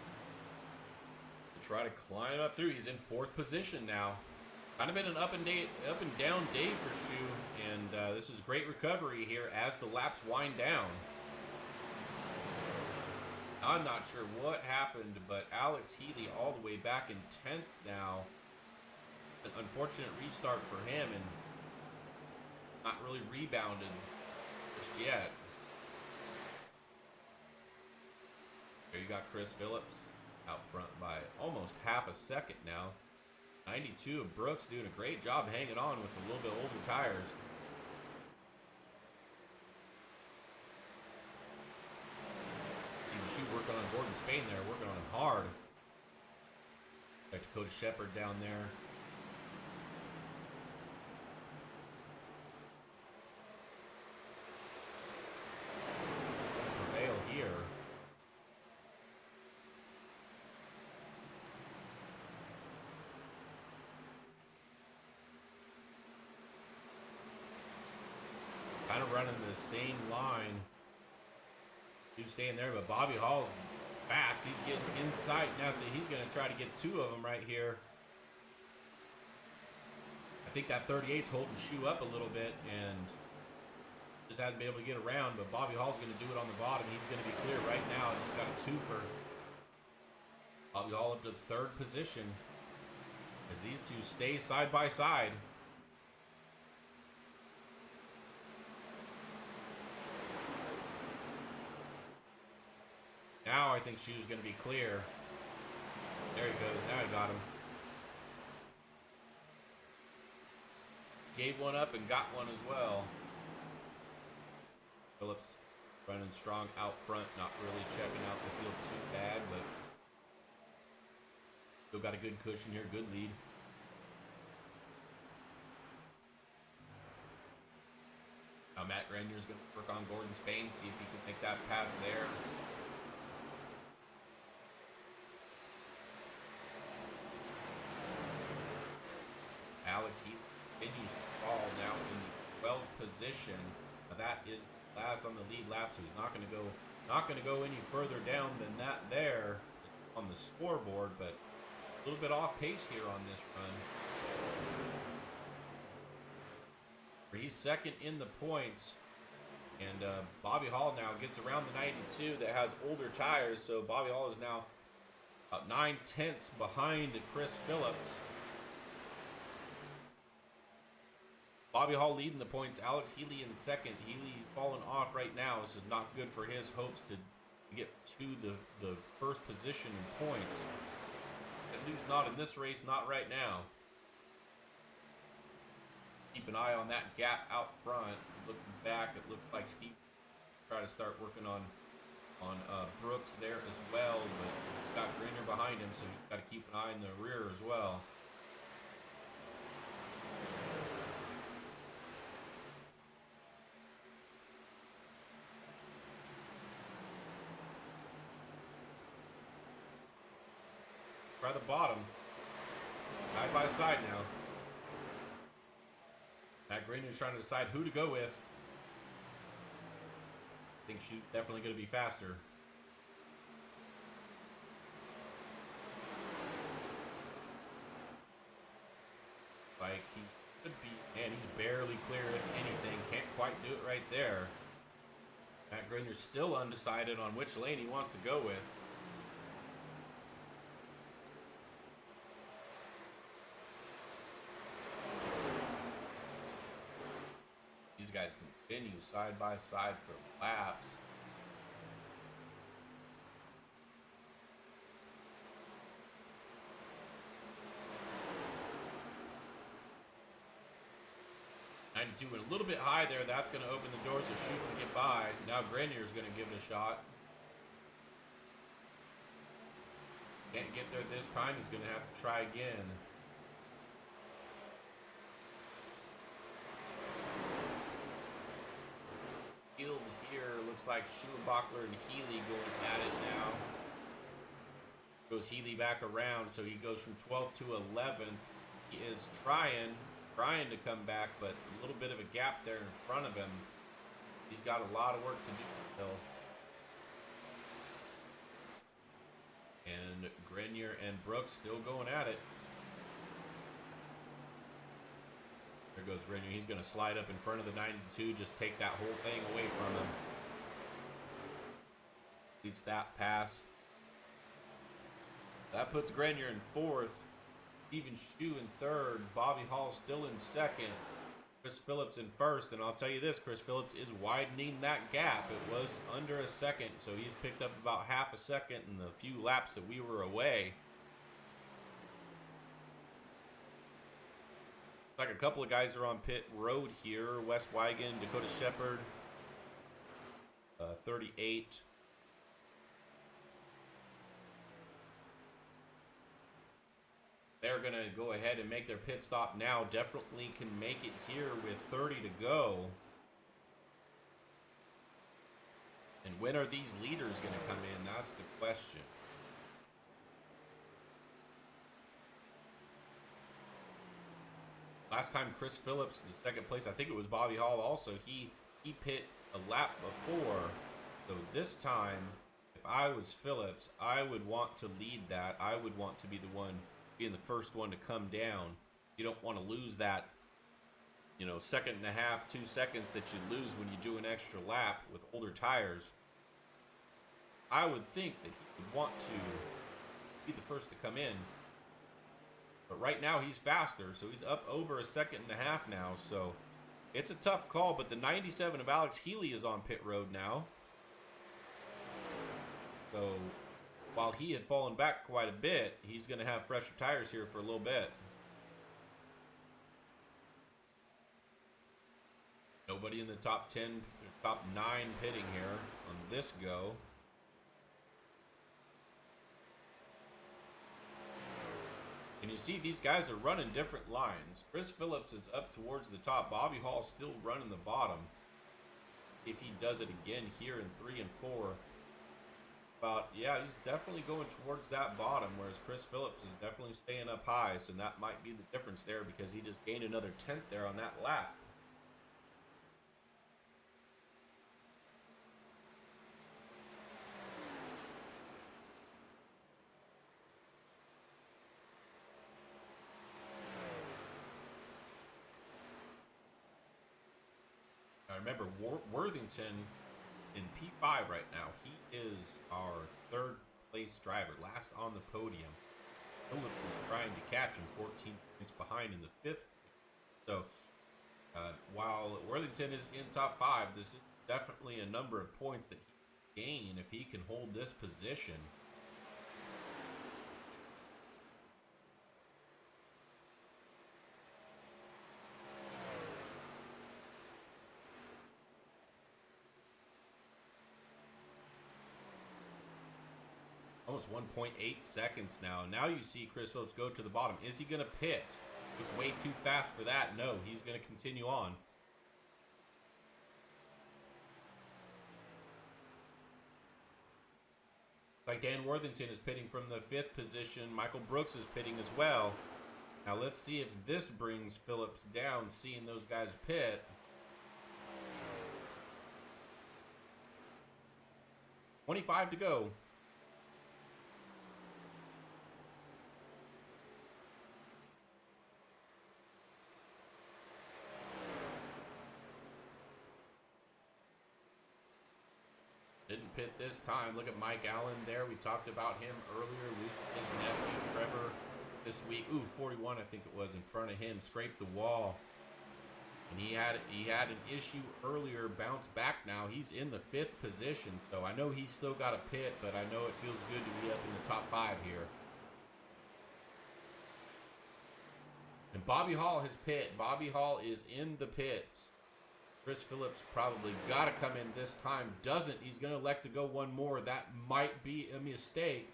try to climb up through. He's in 4th position now. Kind of been an up and down day for Shue, and this is great recovery here as the laps wind down. I'm not sure what happened, but Alex Healy all the way back in 10th now. An unfortunate restart for him, and not really rebounded just yet. There you got Chris Phillips out front by almost half a second now. 92 of Brooks doing a great job hanging on with a little bit older tires. Steven Shue working on Gordon Spain there, working on him hard. Got Dakota Shepard down there. Prevail here. Kind of running the same line. He's staying there, but Bobby Hall's fast. He's getting inside now, so he's going to try to get 2 of them right here. I think that 38's holding Shue up a little bit, and just hasn't been able to get around, but Bobby Hall's going to do it on the bottom. He's going to be clear right now. He's got a 2 for Bobby Hall up to 3rd position as these two stay side by side. Now I think Shue's going to be clear. There he goes. Now he got him. Gave one up and got one as well. Phillips running strong out front. Not really checking out the field too bad, but still got a good cushion here. Good lead. Now Matt Granier's going to work on Gordon Spain. See if he can make that pass there. Alex Heath continues to fall now in the 12th position. Now that is last on the lead lap, so he's not going to go any further down than that there on the scoreboard, but a little bit off pace here on this run. He's 2nd in the points, and Bobby Hall now gets around the 92 that has older tires, so Bobby Hall is now about 9/10 behind Chris Phillips. Bobby Hall leading the points. Alex Healy in 2nd. Healy falling off right now. This is not good for his hopes to get to the 1st position in points. At least not in this race, not right now. Keep an eye on that gap out front. Looking back, it looks like Steve try to start working on Brooks there as well, but got Greener behind him, so you've got to keep an eye in the rear as well. By the bottom, side by side now. Matt Greener's trying to decide who to go with. I think Shue's definitely going to be faster. Like he could be, and he's barely clear if anything. Can't quite do it right there. Matt Greener's still undecided on which lane he wants to go with. These guys can continue side by side for laps. Doing a little bit high there. That's going to open the doors so Shu can get by. Now Grenier's going to give it a shot. Can't get there this time. He's going to have to try again. Field here looks like Schulenbachler and Healy going at it now. Goes Healy back around, so he goes from 12th to 11th. He is trying to come back, but a little bit of a gap there in front of him. He's got a lot of work to do still. And Grenier and Brooks still going at it. There goes Grenier. He's going to slide up in front of the 92, just take that whole thing away from him. Leads that pass. That puts Grenier in 4th. Steven Shu in 3rd. Bobby Hall still in 2nd. Chris Phillips in 1st. And I'll tell you this, Chris Phillips is widening that gap. It was under a second, so he's picked up about half a second in the few laps that we were away. Like a couple of guys are on pit road here. Wes Wigan, Dakota Shepard, 38. They're going to go ahead and make their pit stop now. Definitely can make it here with 30 to go. And when are these leaders going to come in? That's the question. Last time Chris Phillips, the 2nd place, I think it was Bobby Hall also, he pit a lap before. So this time, if I was Phillips, I would want to lead that. I would want to be the one being the first one to come down. You don't want to lose that, you know, 1.5 seconds, 2 seconds that you lose when you do an extra lap with older tires. I would think that he would want to be the first to come in. But right now he's faster, so he's up over 1.5 seconds now. So it's a tough call, but the 97 of Alex Healy is on pit road now. So while he had fallen back quite a bit, he's going to have fresher tires here for a little bit. Nobody in the top 10, top 9 pitting here on this go. And you see these guys are running different lines. Chris Phillips is up towards the top. Bobby Hall still running the bottom. If he does it again here in 3 and 4. Yeah, he's definitely going towards that bottom, whereas Chris Phillips is definitely staying up high, so that might be the difference there because he just gained another 10th there on that lap. Now remember, Worthington in P5 right now, he is our 3rd place driver, last on the podium. Phillips is trying to catch him, 14 points behind in the 5th. So while Worthington is in top 5, this is definitely a number of points that he can gain if he can hold this position. Almost 1.8 seconds now. Now you see Chris Phillips go to the bottom. Is he going to pit? It's way too fast for that. No, he's going to continue on. Like Dan Worthington is pitting from the 5th position. Michael Brooks is pitting as well. Now let's see if this brings Phillips down, seeing those guys pit. $25 to go. Didn't pit this time. Look at Mike Allen there. We talked about him earlier. Losing his nephew, Trevor, this week. Ooh, 41, I think it was, in front of him. Scraped the wall. And he had an issue earlier, bounced back now. He's in the 5th position, so I know he's still got a pit, but I know it feels good to be up in the top 5 here. And Bobby Hall has pit. Bobby Hall is in the pits. Chris Phillips probably got to come in this time. Doesn't. He's going to elect to go one more. That might be a mistake.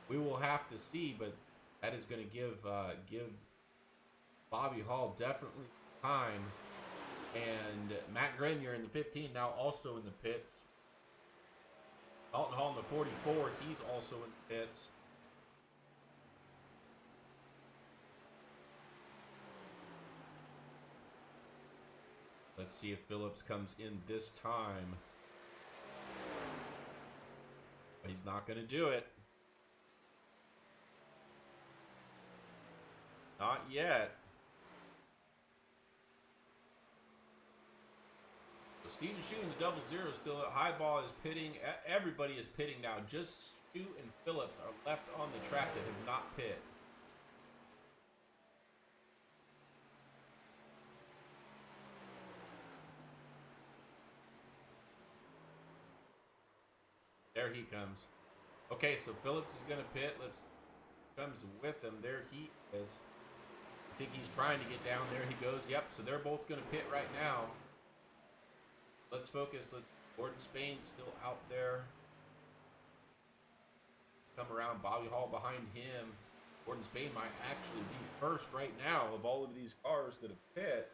We will have to see, but that is going to give Bobby Hall definitely time. And Matt Grenier in the 15 now also in the pits. Dalton Hall in the 44. He's also in the pits. Let's see if Phillips comes in this time. But he's not going to do it. Not yet. So Steven Shu in the 0-0 still at high ball is pitting. Everybody is pitting now. Just Shu and Phillips are left on the track that have not pit. There he comes. Okay, so Phillips is going to pit. Comes with him. There he is. I think he's trying to get down. There he goes. Yep, so they're both going to pit right now. Let's focus. Gordon Spain's still out there. Come around. Bobby Hall behind him. Gordon Spain might actually be first right now of all of these cars that have pit.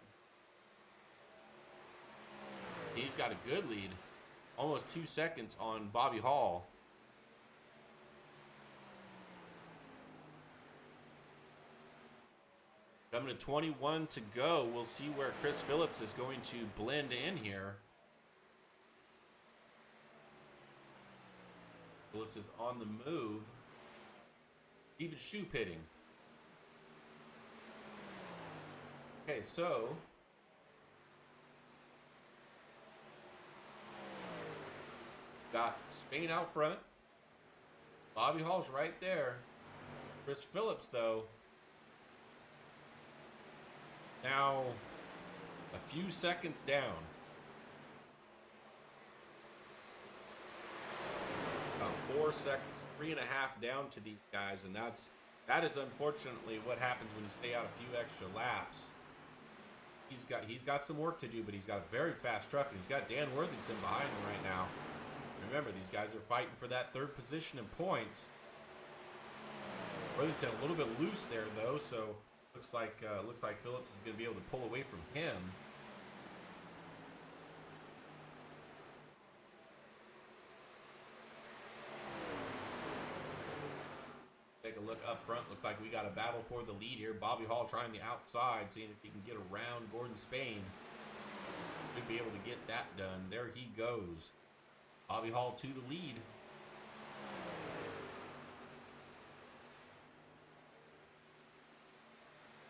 He's got a good lead. Almost 2 seconds on Bobby Hall. Coming to 21 to go. We'll see where Chris Phillips is going to blend in here. Phillips is on the move. Even Shu pitting. Okay, so got Spain out front. Bobby Hall's right there. Chris Phillips, though, now a few seconds down. About 4 seconds, 3.5 down to these guys, and that is unfortunately what happens when you stay out a few extra laps. He's got some work to do, but he's got a very fast truck, and he's got Dan Worthington behind him right now. Remember, these guys are fighting for that 3rd position in points. Worthington a little bit loose there, though, so looks like Phillips is going to be able to pull away from him. Take a look up front. Looks like we got a battle for the lead here. Bobby Hall trying the outside, seeing if he can get around Gordon Spain. Should be able to get that done. There he goes. Bobby Hall to the lead.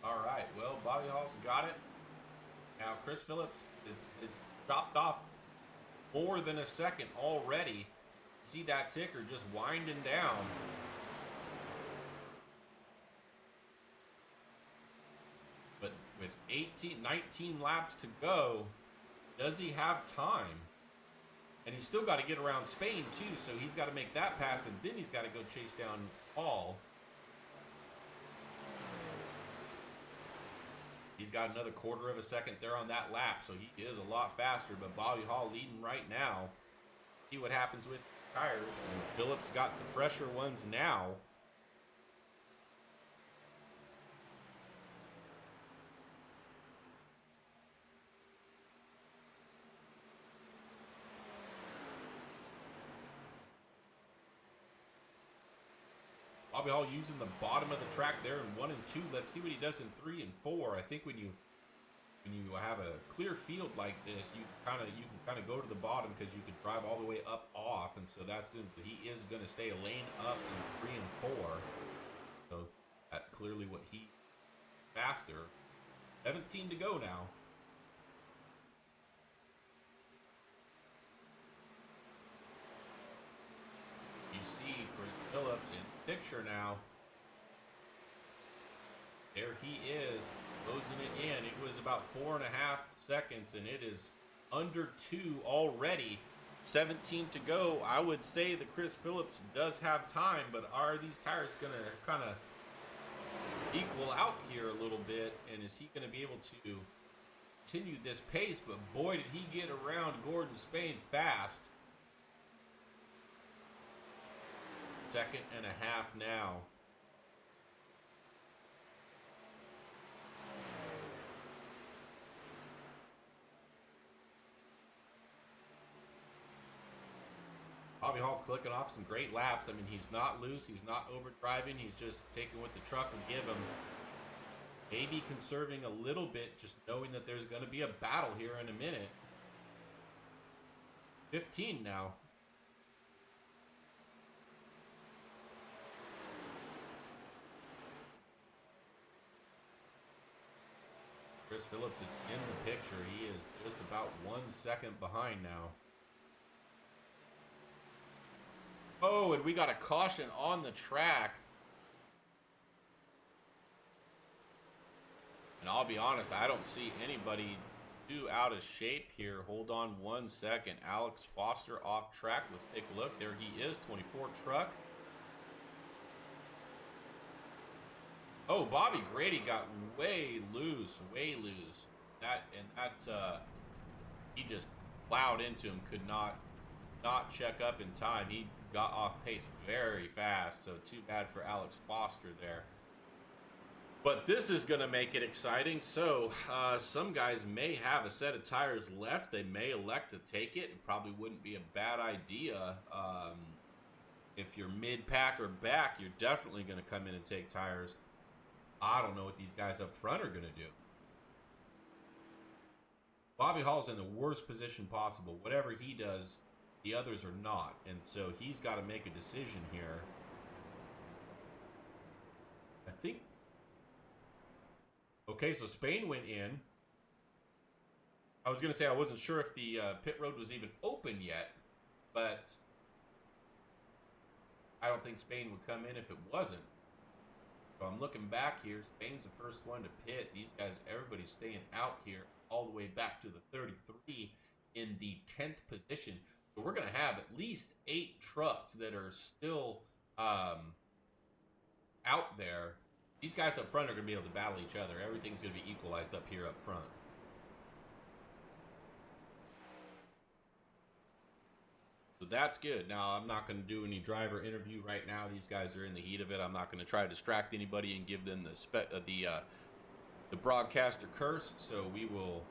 All right, well, Bobby Hall's got it. Now, Chris Phillips is chopped off more than a second already. See that ticker just winding down. But with 19 laps to go, does he have time? And he's still got to get around Spain, too, so he's got to make that pass, and then he's got to go chase down Hall. He's got another 1/4 of a second there on that lap, so he is a lot faster, but Bobby Hall leading right now. See what happens with tires, and Phillips got the fresher ones now. Bobby Hall using the bottom of the track there in 1 and 2. Let's see what he does in 3 and 4. I think when you have a clear field like this, you can kind of go to the bottom because you can drive all the way up off, and so he is going to stay a lane up in 3 and 4. So that's clearly what he faster. 17 to go now. You see Chris Phillips in picture now. There he is. closing it in. It was about 4.5 seconds, and it is under 2 already. 17 to go. I would say that Chris Phillips does have time, but are these tires going to kind of equal out here a little bit? And is he going to be able to continue this pace? But boy, did he get around Gordon Spain fast. 2.5 seconds now. Bobby Hall clicking off some great laps. I mean, he's not loose. He's not overdriving. He's just taking what the truck will give him. Maybe conserving a little bit, just knowing that there's going to be a battle here in a minute. 15 now. Chris Phillips is in the picture. He is just about 1 second behind now. Oh, and we got a caution on the track. And I'll be honest, I don't see anybody too out of shape here. Hold on 1 second. Alex Foster off track. Let's take a look. There he is, 24 truck. Oh, Bobby Grady got way loose, way loose. He just plowed into him, could not check up in time. He got off pace very fast, so too bad for Alex Foster there. But this is going to make it exciting. So some guys may have a set of tires left. They may elect to take it. It probably wouldn't be a bad idea. If you're mid-pack or back, you're definitely going to come in and take tires. I don't know what these guys up front are going to do. Bobby Hall's in the worst position possible. Whatever he does, the others are not. And so he's got to make a decision here. I think. Okay, so Spain went in. I was going to say I wasn't sure if the pit road was even open yet. But I don't think Spain would come in if it wasn't. So I'm looking back here. Spain's the first one to pit. These guys, everybody's staying out here all the way back to the 33 in the 10th position. So we're going to have at least 8 trucks that are still out there. These guys up front are going to be able to battle each other. Everything's going to be equalized up here up front. So that's good. Now, I'm not going to do any driver interview right now. These guys are in the heat of it. I'm not going to try to distract anybody and give them the broadcaster curse. So we will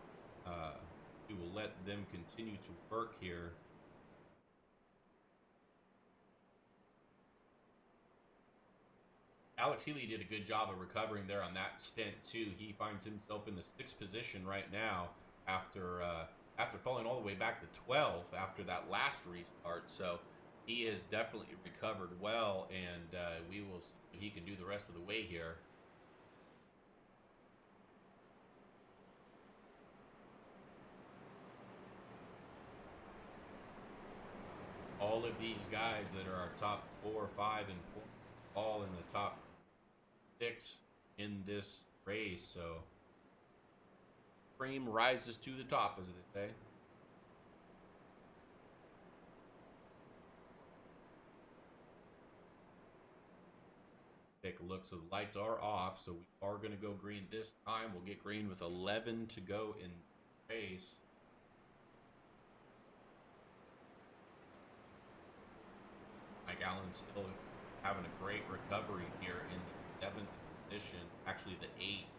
let them continue to work here. Alex Healy did a good job of recovering there on that stint too. He finds himself in the 6th position right now after falling all the way back to 12 after that last restart. So he has definitely recovered well, and we will see what he can do the rest of the way here. All of these guys that are our top 4, 5, and 4, all in the top 6 in this race. So cream rises to the top, as they say. Take a look. So the lights are off, so we are going to go green this time. We'll get green with 11 to go in the race. Mike Allen's still having a great recovery here in the 7th position. Actually, the 8th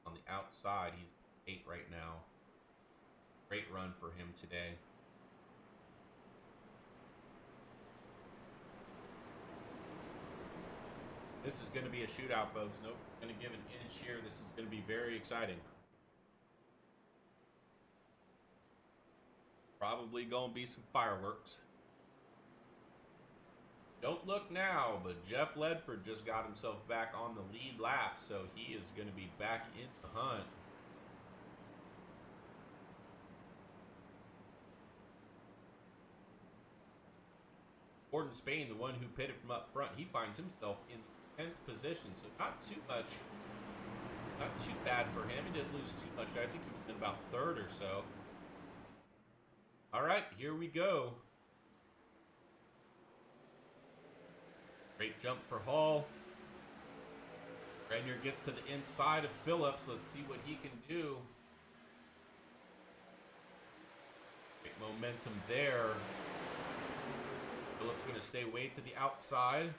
on the outside. He's 8 right now. Great run for him today. This is going to be a shootout, folks. Nope, going to give an inch here. This is going to be very exciting. Probably going to be some fireworks. Don't look now, but Jeff Ledford just got himself back on the lead lap, so he is going to be back in the hunt. Gordon Spain, the one who pitted from up front, he finds himself in 10th position, so not too much Not too bad for him. He didn't lose too much. I think he was in about third or so. All right, here we go. Great jump for Hall. Grenier gets to the inside of Phillips. Let's see what he can do. Great momentum there. Phillips going to stay way to the outside.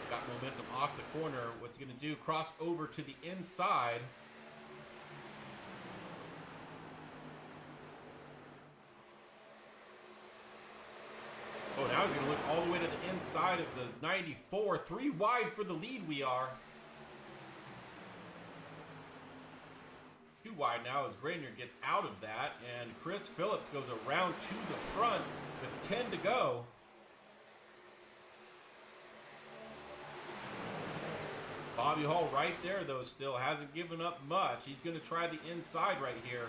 Got momentum off the corner. What's he going to do? Cross over to the inside. Oh, now he's going to look all the way to the inside of the 94. 3 wide for the lead we are. 2 wide now as Grenier gets out of that. And Chris Phillips goes around to the front with 10 to go. Bobby Hall right there, though, still hasn't given up much. He's going to try the inside right here.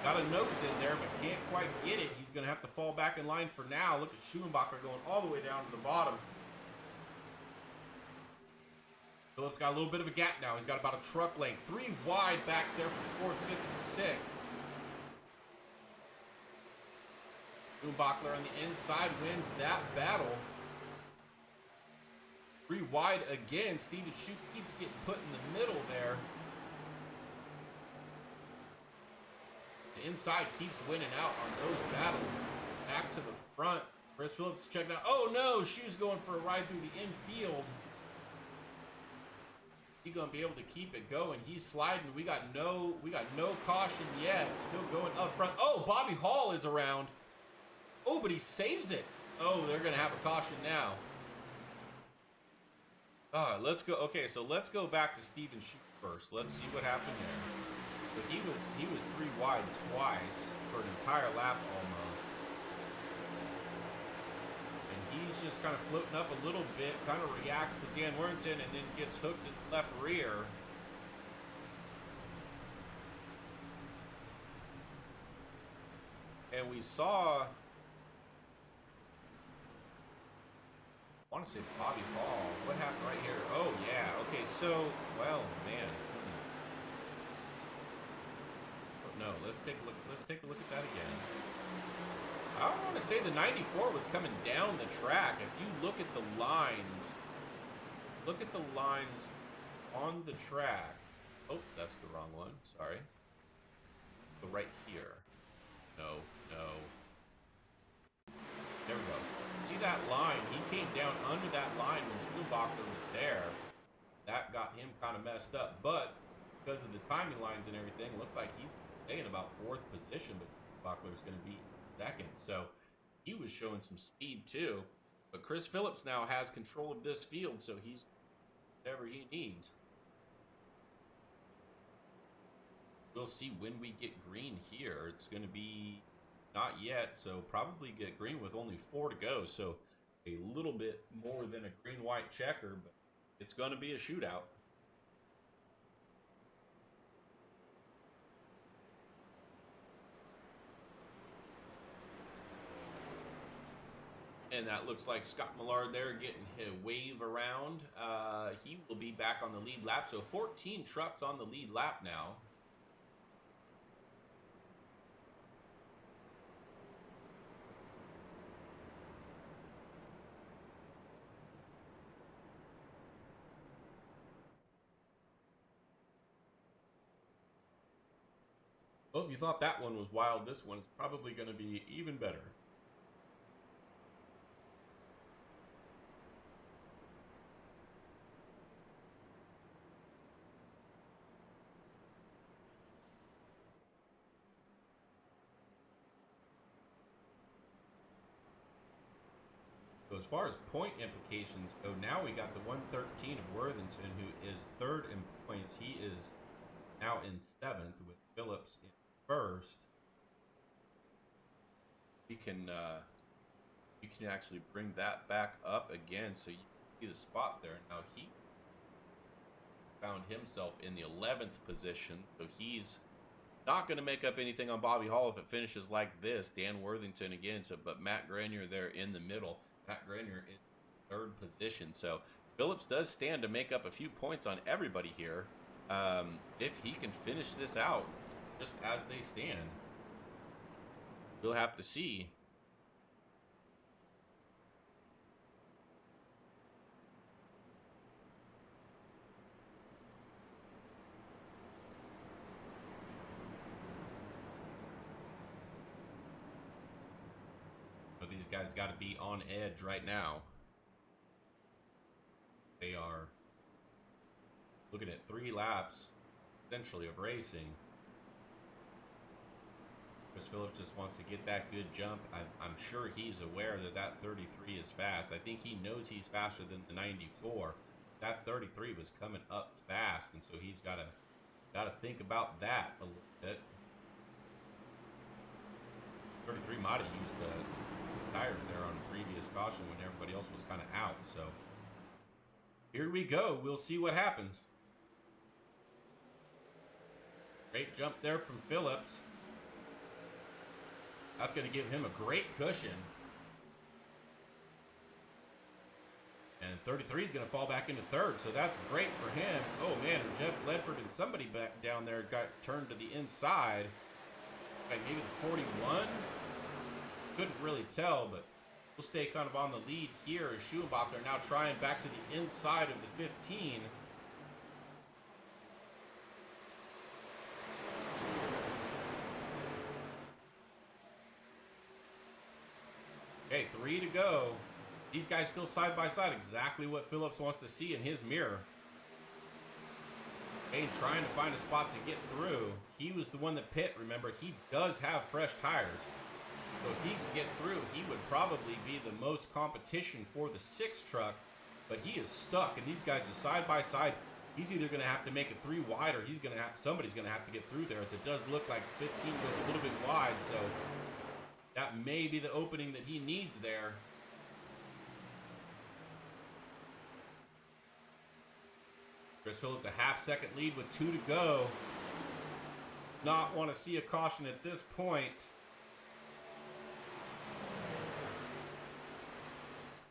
Got a nose in there, but can't quite get it. He's going to have to fall back in line for now. Look at Schumacher going all the way down to the bottom. Phillips got a little bit of a gap now. He's got about a truck length. 3 wide back there for 4th, 5th, and 6th. Schumacher on the inside wins that battle. 3 wide again. Steven Shute keeps getting put in the middle there. The inside keeps winning out on those battles. Back to the front. Chris Phillips checking out. Oh no, Shue's going for a ride through the infield. He's gonna be able to keep it going. He's sliding. We got no caution yet. Still going up front. Oh, Bobby Hall is around. Oh, but he saves it. Oh, they're gonna have a caution now. Let's go. Okay, so let's go back to Steven Shute first. Let's see what happened there. But he was 3 wide twice for an entire lap almost. And he's just kind of floating up a little bit, kind of reacts to Dan Warrington and then gets hooked in the left rear. And we saw, I want to say Bobby Hall. What happened right here? Oh yeah. Okay, so, well, man. No, let's take a look. Let's take a look at that again. I want to say the 94 was coming down the track. If you look at the lines, on the track. Oh, that's the wrong one. Sorry. Go right here. No. There we go. See that line? He came down under that line when Schumacher was there. That got him kind of messed up. But because of the timing lines and everything, looks like he's in about 4th position, but Buckler's going to be 2nd. So he was showing some speed too. But Chris Phillips now has control of this field, so he's whatever he needs. We'll see when we get green here. It's going to be not yet, so probably get green with only 4 to go. So a little bit more than a green-white checker, but it's going to be a shootout. And that looks like Scott Millard there getting his wave around. He will be back on the lead lap. So 14 trucks on the lead lap now. Well, if you thought that one was wild, this one's probably going to be even better. So as far as point implications go, now we got the 113 of Worthington, who is 3rd in points. He is now in 7th with Phillips in 1st. You can actually bring that back up again, so you see the spot there. Now he found himself in the 11th position, so he's Not going to make up anything on Bobby Hall if it finishes like this. Dan Worthington again, but Matt Grenier there in the middle. Matt Grenier in third position. So Phillips does stand to make up a few points on everybody here if he can finish this out just as they stand. We'll have to see. But these guys got to be on edge right now. They are looking at 3 laps, essentially, of racing. Chris Phillips just wants to get that good jump. I'm sure he's aware that that 33 is fast. I think he knows he's faster than the 94. That 33 was coming up fast, and so he's got to think about that a little bit. 33 might have used the tires there on a previous caution when everybody else was kind of out. So here we go. We'll see what happens. Great jump there from Phillips. That's going to give him a great cushion. And 33 is going to fall back into third, so that's great for him. Oh, man, Jeff Ledford and somebody back down there got turned to the inside. Like maybe the 41? Couldn't really tell, but we'll stay kind of on the lead here as Schumacher now trying back to the inside of the 15. Okay, 3 to go. These guys still side by side. Exactly what Phillips wants to see in his mirror. Kane trying to find a spot to get through. He was the one that pit, remember. He does have fresh tires. So if he can get through, he would probably be the most competition for the 6 truck. But he is stuck, and these guys are side by side. He's either going to have to make it 3 wide, or somebody's going to have to get through there, as it does look like 15 goes a little bit wide. So that may be the opening that he needs there. Chris Phillips a half-second lead with 2 to go. Not want to see a caution at this point.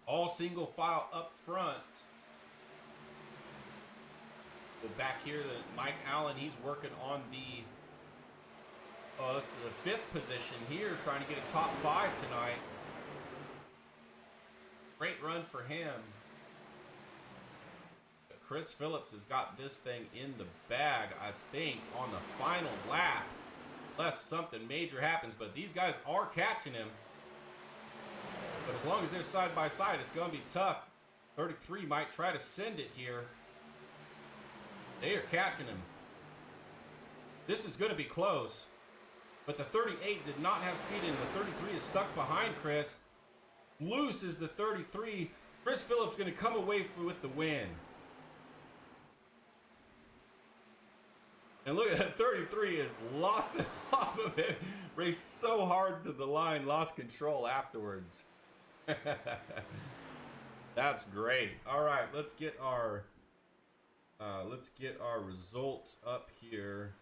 All single file up front. Go back here to Mike Allen. He's working on the this is the 5th position here, trying to get a top 5 tonight. Great run for him. But Chris Phillips has got this thing in the bag, I think, on the final lap. Unless something major happens, but these guys are catching him. But as long as they're side by side, it's going to be tough. 33 might try to send it here. They are catching him. This is going to be close. But the 38 did not have speed in. The 33 is stuck behind Chris. Loose is the 33. Chris Phillips going to come away with the win. And look at that, 33 is lost it off of it. Raced so hard to the line, lost control afterwards. That's great. All right, let's get our results up here.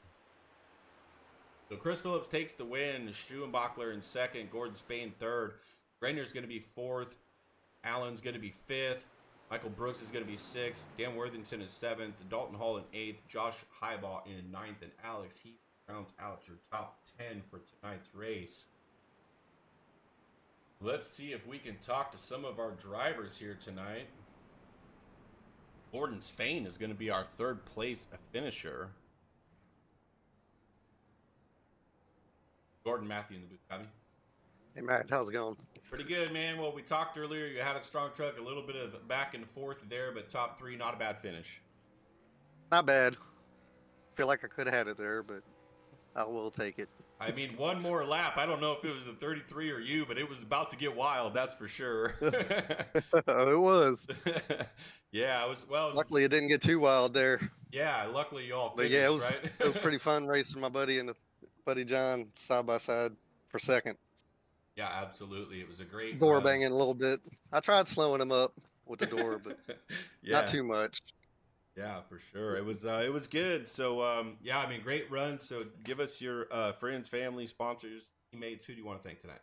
So Chris Phillips takes the win. Schumacher in 2nd. Gordon Spain 3rd. Grenier's going to be 4th. Allen's going to be 5th. Michael Brooks is going to be 6th. Dan Worthington is 7th. Dalton Hall in 8th. Josh Highbaugh in 9th. And Alex Heath rounds out your top 10 for tonight's race. Let's see if we can talk to some of our drivers here tonight. Gordon Spain is going to be our 3rd place finisher. Gordon Matthew in the booth, Bobby. Hey, Matt, how's it going? Pretty good, man. Well, we talked earlier. You had a strong truck, a little bit of back and forth there, but top 3, not a bad finish. Not bad. Feel like I could have had it there, but I will take it. I mean, one more lap. I don't know if it was the 33 or you, but it was about to get wild, that's for sure. It was. Yeah, it was. Well, Luckily, it didn't get too wild there. Yeah, luckily you all finished, But yeah, it was right? it was pretty fun racing my buddy and buddy John side by side for 2nd. Yeah, absolutely. It was a great Door run. banging a little bit. I tried slowing him up with the door, but Yeah. not too much. Yeah, for sure. It was good. So yeah, I mean, great run. So give us your friends, family, sponsors, teammates. Who do you want to thank tonight?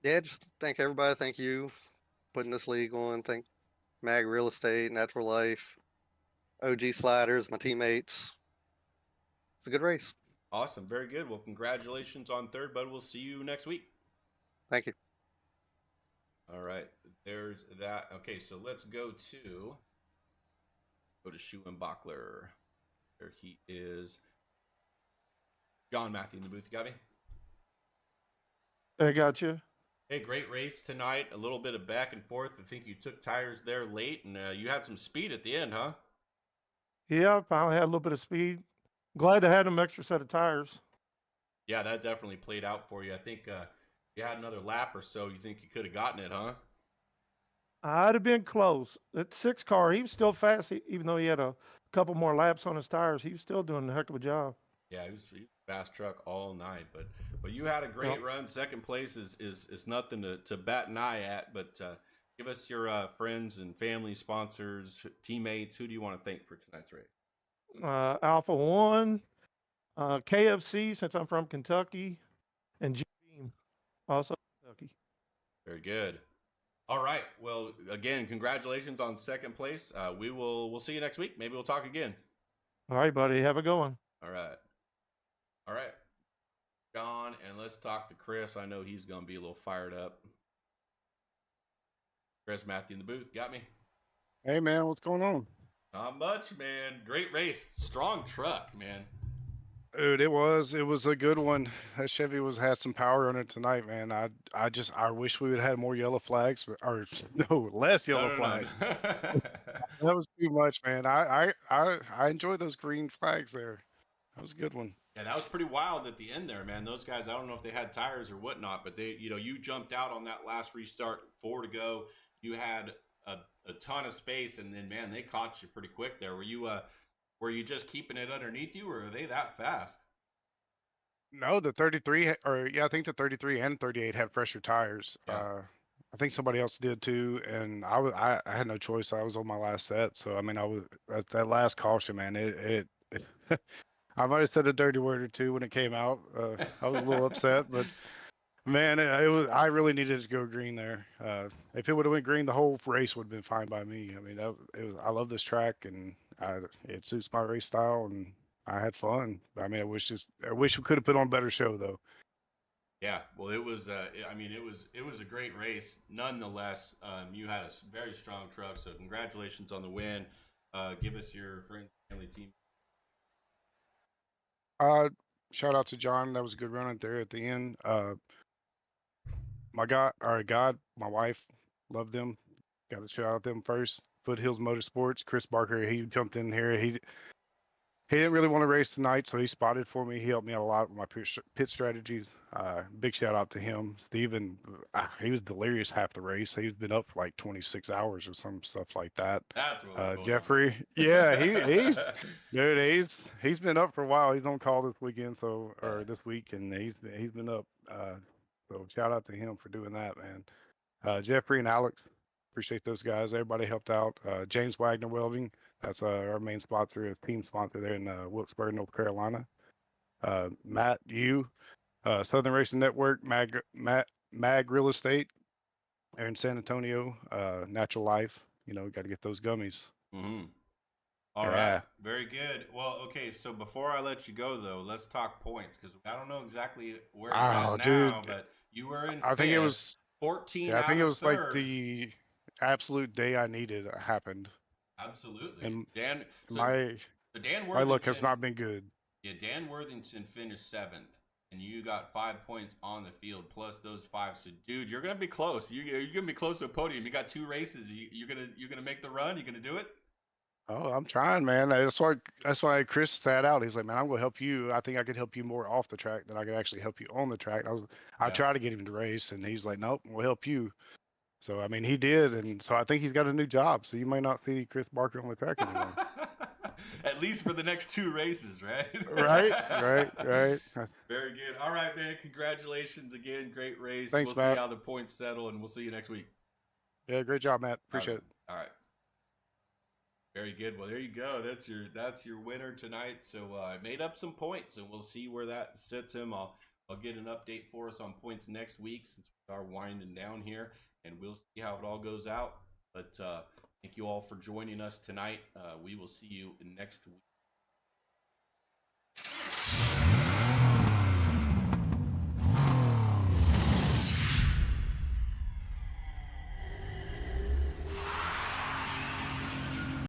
Yeah, just thank everybody. Thank you putting this league on. Thank Mag Real Estate, Natural Life, OG Sliders, my teammates. It's a good race. Awesome, very good. Well, congratulations on third, bud. We'll see you next week. Thank you. All right, there's that. Okay, so let's go to Schuenbachler. There he is. John Matthew in the booth. You got me? I got you. Hey, great race tonight. A little bit of back and forth. I think you took tires there late, and you had some speed at the end, huh? Yeah, finally had a little bit of speed. Glad to have them extra set of tires. Yeah, that definitely played out for you. I think you had another lap or so. You think you could have gotten it, huh? I'd have been close. That 6 car, he was still fast, even though he had a couple more laps on his tires. He was still doing a heck of a job. Yeah, he was fast truck all night, but you had a great Yep. run. Second place is nothing to bat an eye at. But give us your friends and family, sponsors, teammates. Who do you want to thank for tonight's race? Alpha One, KFC, since I'm from Kentucky, and Jim Beam, also Kentucky. Very good. All right. Well, again, congratulations on second place. We'll see you next week. Maybe we'll talk again. All right, buddy. Have a good one. All right. All right. John, and let's talk to Chris. I know he's going to be a little fired up. Chris Matthew in the booth. Got me? Hey man, what's going on? Not much, man. Great race. Strong truck, man. Dude, it was a good one. That Chevy had some power on it tonight, man. I wish we would have had more yellow flags, or no, less yellow flags. No. That was too much, man. I enjoyed those green flags there. That was a good one. Yeah, that was pretty wild at the end there, man. Those guys, I don't know if they had tires or whatnot, but they, you jumped out on that last restart, 4 to go. You had a ton of space, and then, man, they caught you pretty quick there. Were you just keeping it underneath you, or are they that fast? No, the 33, or yeah, I think the 33 and 38 had fresher tires. Yeah. I think somebody else did too, and I had no choice. I was on my last set, so I mean, I was at that last caution, man. It I might have said a dirty word or two when it came out. I was a little upset, but man, it was. I really needed to go green there. If it would have went green, the whole race would have been fine by me. I mean, it was. I love this track, and it suits my race style, and I had fun. I mean, I wish we could have put on a better show though. Yeah, well, it was. I mean, it was a great race. Nonetheless, you had a very strong truck. So congratulations on the win. Give us your friends, family, team. Shout out to John. That was a good run out there at the end. My wife, loved them. Got to shout out them first. Foothills Motorsports, Chris Barker. He jumped in here. He didn't really want to race tonight, so he spotted for me. He helped me out a lot with my pit strategies. Big shout out to him. Steven, he was delirious half the race. He's been up for like 26 hours or some stuff like that. That's what was going Jeffrey, on. yeah, dude, he's been up for a while. He's on call this weekend, or this week, and he's been up. So shout out to him for doing that, man. Jeffrey and Alex, appreciate those guys. Everybody helped out. James Wagner Welding, that's our main sponsor, his team sponsor there in Wilkesboro, North Carolina. Matt, Southern Racing Network, Mag Real Estate, there in San Antonio, Natural Life. Got to get those gummies. Mm-hmm. All Yeah. right, very good. Well, okay, so before I let you go, though, let's talk points, because I don't know exactly where it's at now, dude, but you were in I think it fifth, was 14 Yeah, I out think it of was third. like the absolute day I needed happened. Absolutely. And Dan, so my Dan my luck has Worthington- not been good. Yeah, Dan Worthington finished 7th, and you got 5 points on the field plus those 5. So, dude, you're gonna be close. You're gonna be close to a podium. You got 2 races. You're gonna make the run. You gonna do it? Oh, I'm trying, man. That's why Chris sat out. He's like, man, I'm gonna help you. I think I could help you more off the track than I could actually help you on the track. I Yeah. tried to get him to race, and he's like, nope, we'll help you. So I mean, he did, and so I think he's got a new job. So you may not see Chris Barker on the track anymore. At least for the next 2 races, right? right. Very good. All right, man. Congratulations again. Great race. Thanks, we'll Matt. see how the points settle, and we'll see you next week. Yeah, great job, Matt. Appreciate it. All right. Very good. Well, there you go. That's your winner tonight. So I made up some points, and we'll see where that sits him. I'll get an update for us on points next week since we are winding down here, and we'll see how it all goes out. But thank you all for joining us tonight. We will see you next week.